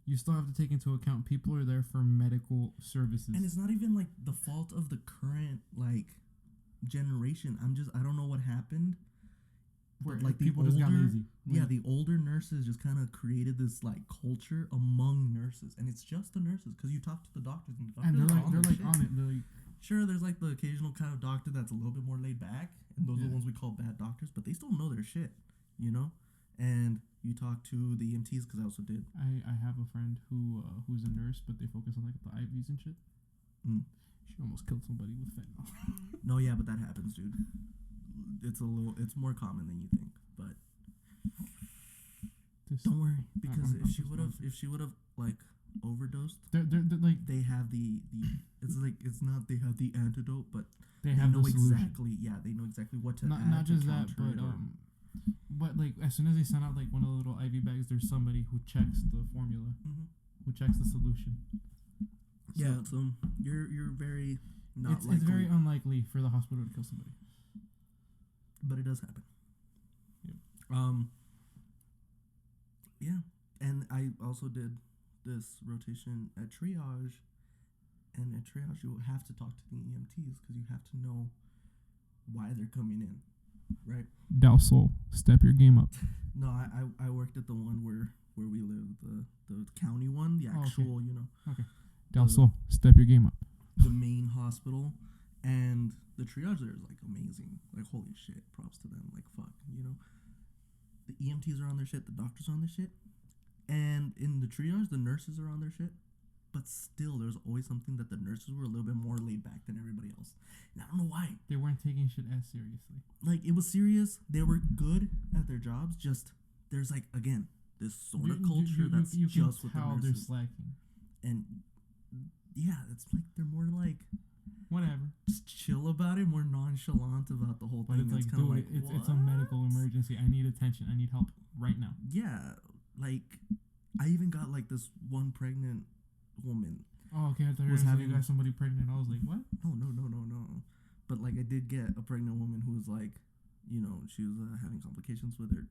Speaker 2: you still have to take into account people are there for medical services.
Speaker 1: And it's not even like the fault of the current like generation. I don't know what happened.
Speaker 2: Where
Speaker 1: like
Speaker 2: people just got lazy.
Speaker 1: Yeah, the older nurses just kind of created this like culture among nurses, and it's just the nurses because you talk to the doctors and the doctors
Speaker 2: they're on it. They're like,
Speaker 1: sure, there's like the occasional kind of doctor that's a little bit more laid back, and those are the ones we call bad doctors, but they still know their shit, you know. And you talk to the EMTs because I also did.
Speaker 2: I have a friend who's a nurse, but they focus on like the IVs and shit. She almost killed somebody with fentanyl.
Speaker 1: No, yeah, but that happens, dude. It's more common than you think, but don't worry, because if she would have like overdosed,
Speaker 2: they're like
Speaker 1: they have the it's like it's not they have the antidote, but
Speaker 2: they know
Speaker 1: exactly they know exactly what to add.
Speaker 2: Not just that, but like as soon as they send out like one of the little IV bags, there's somebody who checks the formula, who checks the solution.
Speaker 1: So you're very not.
Speaker 2: It's very unlikely for the hospital to kill somebody.
Speaker 1: But it does happen.
Speaker 2: Yep.
Speaker 1: Yeah. And I also did this rotation at triage. And at triage, you have to talk to the EMTs because you have to know why they're coming in, right?
Speaker 2: Dalsol, step your game up.
Speaker 1: No, I worked at the one where we live, the county one, the actual,
Speaker 2: okay.
Speaker 1: you know.
Speaker 2: Okay. Dalsol, step your game up.
Speaker 1: The main hospital. And the triage there is, like, amazing. Like, holy shit, props to them. Like, fuck, you know? The EMTs are on their shit. The doctors are on their shit. And in the triage, the nurses are on their shit. But still, there's always something that the nurses were a little bit more laid back than everybody else. And I don't know why.
Speaker 2: They weren't taking shit as seriously.
Speaker 1: Like, it was serious. They were good at their jobs. Just, there's, like, again, this sort of culture that's just with the nurses.
Speaker 2: They're slacking.
Speaker 1: And, yeah, it's like, they're more, like...
Speaker 2: Whatever.
Speaker 1: Just chill about it, more nonchalant about the whole thing.
Speaker 2: But it's like, it's a medical emergency. I need attention. I need help right now.
Speaker 1: Yeah, like I even got like this one pregnant woman.
Speaker 2: Oh, okay. I thought you got somebody pregnant. I was like, what?
Speaker 1: No. But like I did get a pregnant woman who was like, you know, she was having complications with her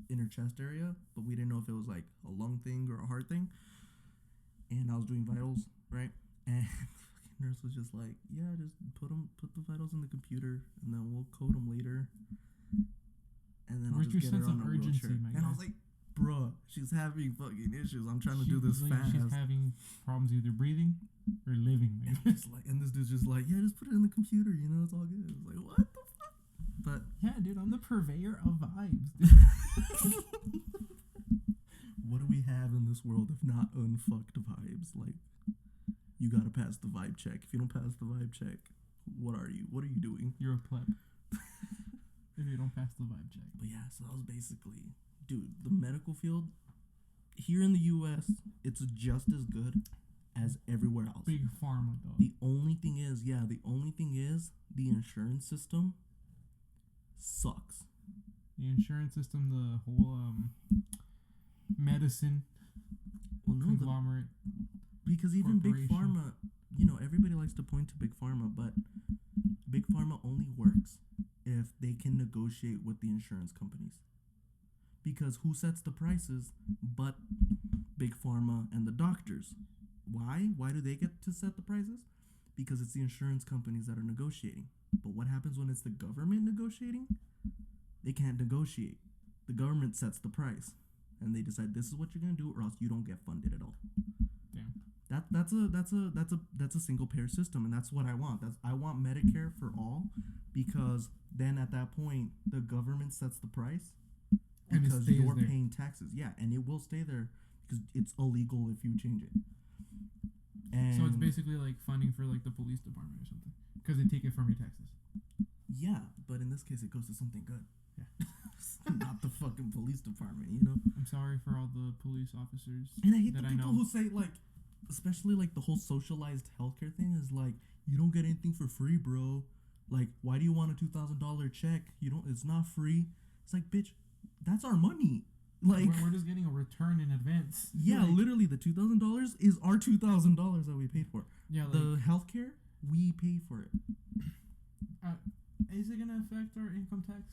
Speaker 1: inner chest area, but we didn't know if it was like a lung thing or a heart thing. And I was doing vitals, right? And nurse was just like, yeah, just put the vitals in the computer, and then we'll code them later. And then I'll just get her on a wheelchair. And I was like, bruh, she's having fucking issues. I'm trying to do this fast.
Speaker 2: She's having problems either breathing or living. Man.
Speaker 1: And this dude's just like, yeah, just put it in the computer. You know, it's all good. It's like, what the fuck? But
Speaker 2: yeah, dude, I'm the purveyor of vibes.
Speaker 1: What do we have in this world if not unfucked vibes? Like, you gotta pass the vibe check. If you don't pass the vibe check, what are you? What are you doing?
Speaker 2: You're a pleb. If you don't pass the vibe check.
Speaker 1: But yeah, so that was basically, dude, the medical field here in the U.S., it's just as good as everywhere else.
Speaker 2: Big pharma, though.
Speaker 1: The only thing is the insurance system sucks.
Speaker 2: The insurance system, the whole medicine conglomerate.
Speaker 1: Because even Big Pharma, you know, everybody likes to point to Big Pharma, but Big Pharma only works if they can negotiate with the insurance companies. Because who sets the prices but Big Pharma and the doctors? Why? Why do they get to set the prices? Because it's the insurance companies that are negotiating. But what happens when it's the government negotiating? They can't negotiate. The government sets the price. And they decide this is what you're going to do or else you don't get funded at all.
Speaker 2: Damn.
Speaker 1: That's a single payer system, and that's what I want. I want Medicare for all, because then at that point the government sets the price because you're paying taxes. Yeah, and it will stay there because it's illegal if you change it. And
Speaker 2: so it's basically like funding for like the police department or something because they take it from your taxes.
Speaker 1: Yeah, but in this case it goes to something good.
Speaker 2: Yeah.
Speaker 1: Not the fucking police department, you know.
Speaker 2: I'm sorry for all the police officers.
Speaker 1: And I hate the people who say like, especially like the whole socialized healthcare thing is like, you don't get anything for free, bro. Like, why do you want a $2,000 check? It's not free. It's like, bitch, that's our money. Like,
Speaker 2: we're just getting a return in advance.
Speaker 1: Yeah, like, literally, the $2,000 is our $2,000 that we paid for.
Speaker 2: Yeah, like,
Speaker 1: the healthcare, we pay for it.
Speaker 2: Is it gonna affect our income tax?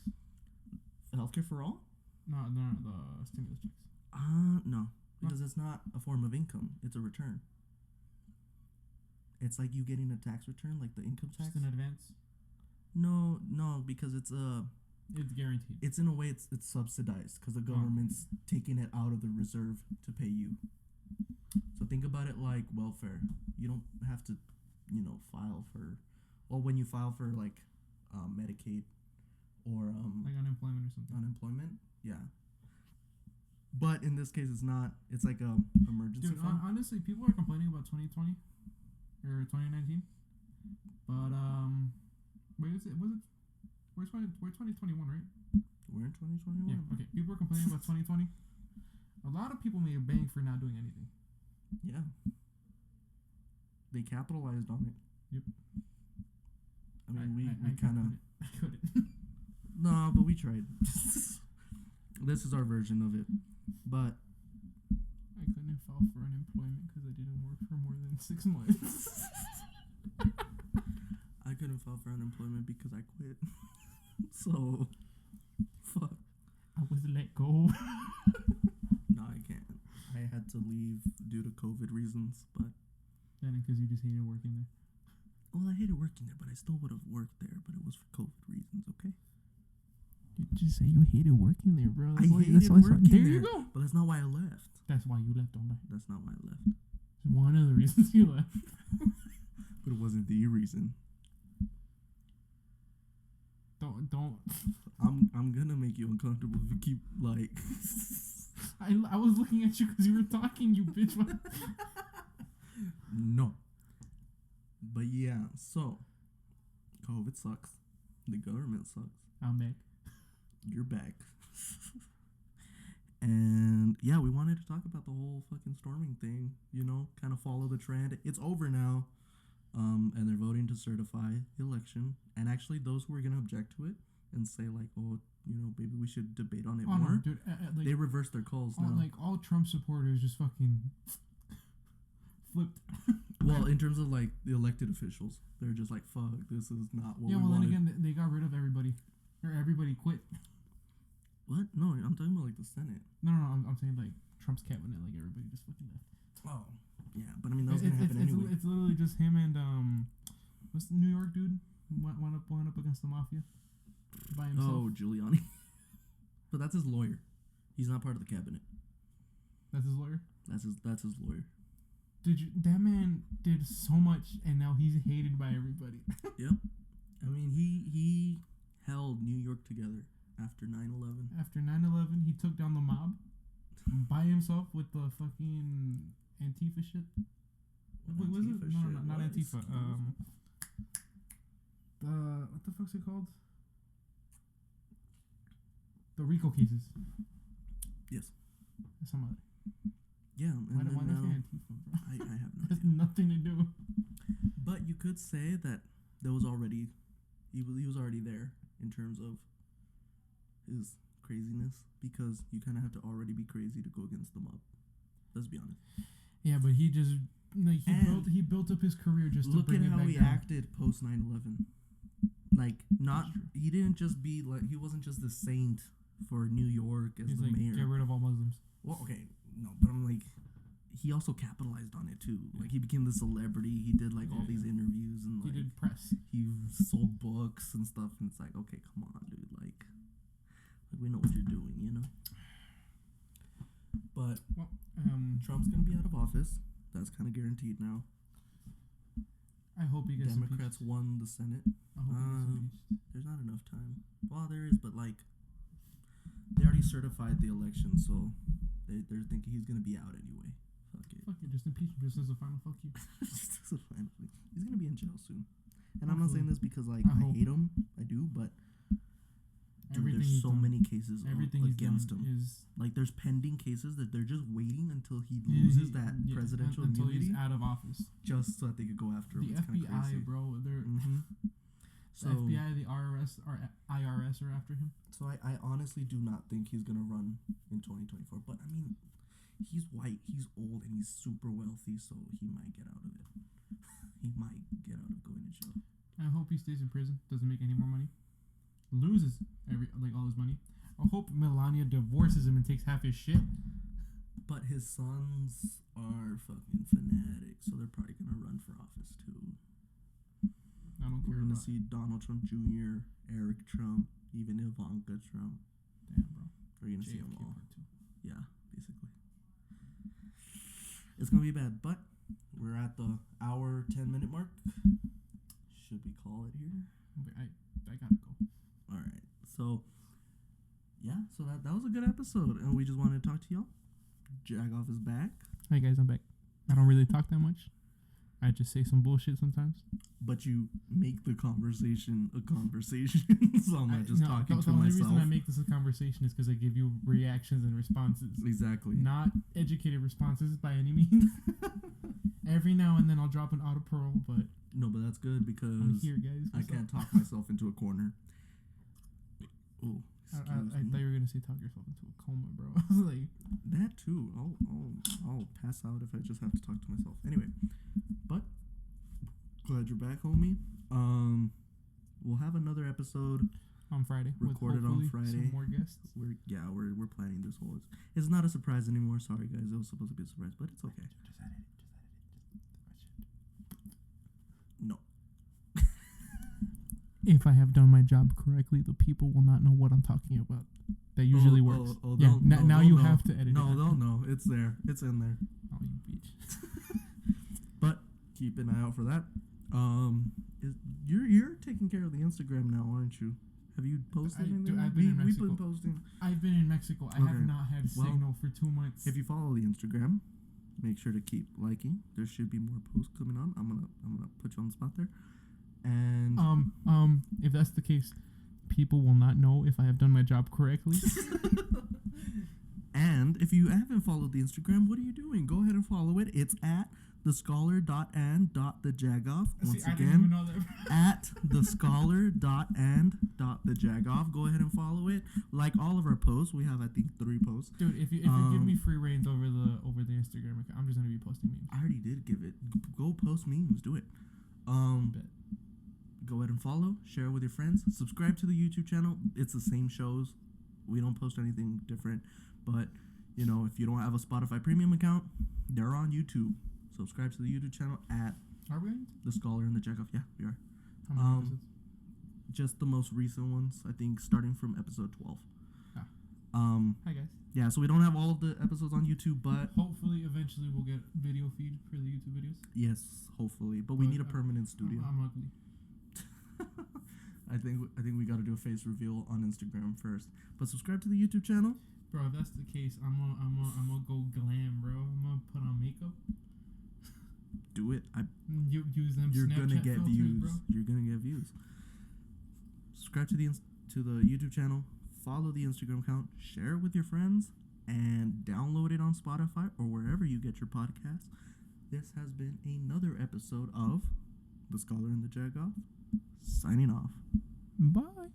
Speaker 1: Healthcare for all?
Speaker 2: No, the stimulus checks.
Speaker 1: No, Because it's not a form of income. It's a return. It's like you getting a tax return, like the income tax.
Speaker 2: Just in advance?
Speaker 1: No, because it's
Speaker 2: guaranteed.
Speaker 1: It's in a way it's subsidized because the government's taking it out of the reserve to pay you. So think about it like welfare. You don't have to, file for. Well, when you file for like Medicaid or
Speaker 2: like unemployment or something.
Speaker 1: Unemployment, yeah. But in this case, it's not. It's like a emergency fund.
Speaker 2: Honestly, people are complaining about 2020 or 2019, but wait, we're 2021, right?
Speaker 1: We're in 2021.
Speaker 2: Yeah. Okay. People are complaining about 2020. A lot of people made a bang for not doing anything.
Speaker 1: Yeah. They capitalized on it.
Speaker 2: Yep.
Speaker 1: I mean, we kind of.
Speaker 2: I couldn't.
Speaker 1: No, but we tried. This is our version of it. But
Speaker 2: I couldn't file for unemployment because I didn't work for more than 6 months.
Speaker 1: I couldn't file for unemployment because I quit. So, fuck.
Speaker 2: I was let go.
Speaker 1: No, I can't. I had to leave due to COVID reasons, but.
Speaker 2: That ain't because you just hated working there.
Speaker 1: Well, I hated working there, but I still would have worked there, but it was for COVID reasons, okay?
Speaker 2: You just say you hated working there, bro.
Speaker 1: I hated working there. There you
Speaker 2: go.
Speaker 1: But that's not why I left.
Speaker 2: That's why you left, don't lie.
Speaker 1: That's not why I left.
Speaker 2: One of the reasons you left.
Speaker 1: But it wasn't the reason.
Speaker 2: Don't.
Speaker 1: I'm gonna make you uncomfortable if you keep, like...
Speaker 2: I was looking at you because you were talking, you bitch.
Speaker 1: No. But yeah, so... COVID sucks. The government sucks.
Speaker 2: I'm back.
Speaker 1: You're back. And yeah, we wanted to talk about the whole fucking storming thing, kind of follow the trend. It's over now. And they're voting to certify the election. And actually, those who are going to object to it and say, like, oh, maybe we should debate on it more.
Speaker 2: No, dude,
Speaker 1: they reverse their calls now.
Speaker 2: Like, all Trump supporters just fucking flipped.
Speaker 1: Well, in terms of, like, the elected officials, they're just like, fuck, this is not what we wanted. Yeah, well,
Speaker 2: then again, they got rid of everybody. Or everybody quit.
Speaker 1: What? No, I'm talking about, like, the Senate.
Speaker 2: No, I'm saying, like, Trump's cabinet, like, everybody just fucking left.
Speaker 1: Oh. Yeah, but I mean, that was going to happen anyway.
Speaker 2: It's literally just him and, what's the New York dude who went up against the mafia by himself?
Speaker 1: Oh, Giuliani. But that's his lawyer. He's not part of the cabinet.
Speaker 2: That's his lawyer?
Speaker 1: That's his lawyer.
Speaker 2: That man did so much, and now he's hated by everybody.
Speaker 1: Yep. I mean, he held New York together after 9/11.
Speaker 2: After 9/11, he took down the mob by himself with the fucking Antifa shit. What was it? No, not Antifa. What the fuck's it called? The RICO cases.
Speaker 1: Yes.
Speaker 2: Some other.
Speaker 1: Yeah.
Speaker 2: Why did I say Antifa, bro?
Speaker 1: I have no idea.
Speaker 2: Has nothing to do.
Speaker 1: But you could say that there was already, he was already there in terms of his craziness, because you kind of have to already be crazy to go against the mob. Let's be honest.
Speaker 2: Yeah, but he just he built up his career just to bring it back down. Look at how he
Speaker 1: acted post 9/11. Like, he didn't just be like, he wasn't just the saint for New York as the mayor.
Speaker 2: Get rid of all Muslims.
Speaker 1: Well, okay, no, but I'm like, he also capitalized on it too. Like, he became the celebrity. He did like all these interviews and like
Speaker 2: he did press.
Speaker 1: He sold books and stuff, and it's like, okay, come on, dude, like we know what you're doing, But Trump's gonna be out of office. That's kind of guaranteed now.
Speaker 2: I hope he gets
Speaker 1: Democrats
Speaker 2: impeached.
Speaker 1: Won the Senate.
Speaker 2: I hope he gets impeached.
Speaker 1: There's not enough time. Well, there is, but like they already certified the election, so they're thinking he's gonna be out anyway. Fuck it.
Speaker 2: Fuck it, just impeach him. Just as a final fuck you.
Speaker 1: Just as a final. He's gonna be in jail soon. And I'm not saying this because like I hate him. I do, but there's so many cases against him. Like, there's pending cases that they're just waiting until he loses that presidential
Speaker 2: until
Speaker 1: immunity.
Speaker 2: He's out of office.
Speaker 1: Just so that they could go after him.
Speaker 2: The FBI, bro. They're
Speaker 1: So,
Speaker 2: the FBI, the IRS are after him.
Speaker 1: So I honestly do not think he's going to run in 2024. But, I mean, he's white, he's old, and he's super wealthy, so he might get out of it. He might get out of going to jail.
Speaker 2: I hope he stays in prison, doesn't make any more money. Loses all his money. I hope Melania divorces him and takes half his shit.
Speaker 1: But his sons are fucking fanatics, so they're probably gonna run for office too.
Speaker 2: I don't care.
Speaker 1: We're gonna see Donald Trump Jr., Eric Trump, even Ivanka Trump.
Speaker 2: Damn, bro.
Speaker 1: We're gonna see them
Speaker 2: JFK
Speaker 1: all.
Speaker 2: part two.
Speaker 1: Yeah, basically. It's gonna be bad, but we're at the hour 10-minute mark. Should we call it here?
Speaker 2: I gotta go.
Speaker 1: All right. So yeah, so that was a good episode, and we just wanted to talk to y'all. Jagoff is back.
Speaker 2: Hey guys, I'm back. I don't really talk that much. I just say some bullshit sometimes.
Speaker 1: But you make the conversation a conversation, so I'm not just talking to
Speaker 2: the only
Speaker 1: myself.
Speaker 2: reason I make this a conversation is because I give you reactions and responses.
Speaker 1: Exactly.
Speaker 2: Not educated responses by any means. Every now and then I'll drop an auto pearl, but
Speaker 1: no, but that's good because
Speaker 2: I'm here, guys.
Speaker 1: I can't talk myself into a corner. Oh,
Speaker 2: I thought you were gonna say talk yourself into a coma, bro. I was like,
Speaker 1: that too. I'll pass out if I just have to talk to myself. Anyway, but glad you're back, homie. We'll have another episode
Speaker 2: on Friday.
Speaker 1: Recorded on Friday.
Speaker 2: Some more guests.
Speaker 1: We're planning this whole. It's not a surprise anymore. Sorry, guys. It was supposed to be a surprise, but it's okay.
Speaker 2: Just edit it.
Speaker 1: No.
Speaker 2: If I have done my job correctly, the people will not know what I'm talking about. That usually works. Yeah. Now you have to edit.
Speaker 1: No, they'll know. It's there. It's in there.
Speaker 2: Oh, you bitch.
Speaker 1: But keep an eye out for that. You're taking care of the Instagram now, aren't you? Have you posted anything?
Speaker 2: I've been in Mexico.
Speaker 1: We've been posting.
Speaker 2: I've been in Mexico. I have not had signal for 2 months.
Speaker 1: If you follow the Instagram, make sure to keep liking. There should be more posts coming on. I'm gonna put you on the spot there. And
Speaker 2: if that's the case, people will not know if I have done my job correctly.
Speaker 1: And if you haven't followed the Instagram, what are you doing? Go ahead and follow it. It's at thescholar.and.thejagoff. Once again, at thescholar.and.thejagoff. Go ahead and follow it. Like all of our posts, we have I think 3 posts.
Speaker 2: Dude, if you give me free reins over the Instagram account, I'm just gonna be posting memes.
Speaker 1: I already did give it. Go post memes. Do it. Go ahead and follow, share with your friends, subscribe to the YouTube channel. It's the same shows. We don't post anything different, but you know, if you don't have a Spotify premium account, they're on YouTube. Subscribe to the YouTube channel at
Speaker 2: Are we?
Speaker 1: The Scholar and the Jagoff. Yeah, we are.
Speaker 2: How many episodes?
Speaker 1: Just the most recent ones, I think, starting from episode 12.
Speaker 2: Hi guys.
Speaker 1: Yeah, so we don't have all of the episodes on YouTube, but
Speaker 2: hopefully, eventually, we'll get video feed for the YouTube videos.
Speaker 1: yes, hopefully. But we need a permanent studio.
Speaker 2: I'm ugly.
Speaker 1: I think we got to do a face reveal on Instagram first. But subscribe to the YouTube channel.
Speaker 2: Bro, if that's the case, I'm gonna go glam, bro. I'm gonna put on makeup.
Speaker 1: Do it.
Speaker 2: Use them.
Speaker 1: You're
Speaker 2: Snapchat
Speaker 1: gonna get
Speaker 2: filters,
Speaker 1: views.
Speaker 2: Bro.
Speaker 1: You're gonna get views. Subscribe to the YouTube channel. Follow the Instagram account. Share it with your friends, and download it on Spotify or wherever you get your podcasts. This has been another episode of The Scholar and the Jagoff. Signing off.
Speaker 2: Bye.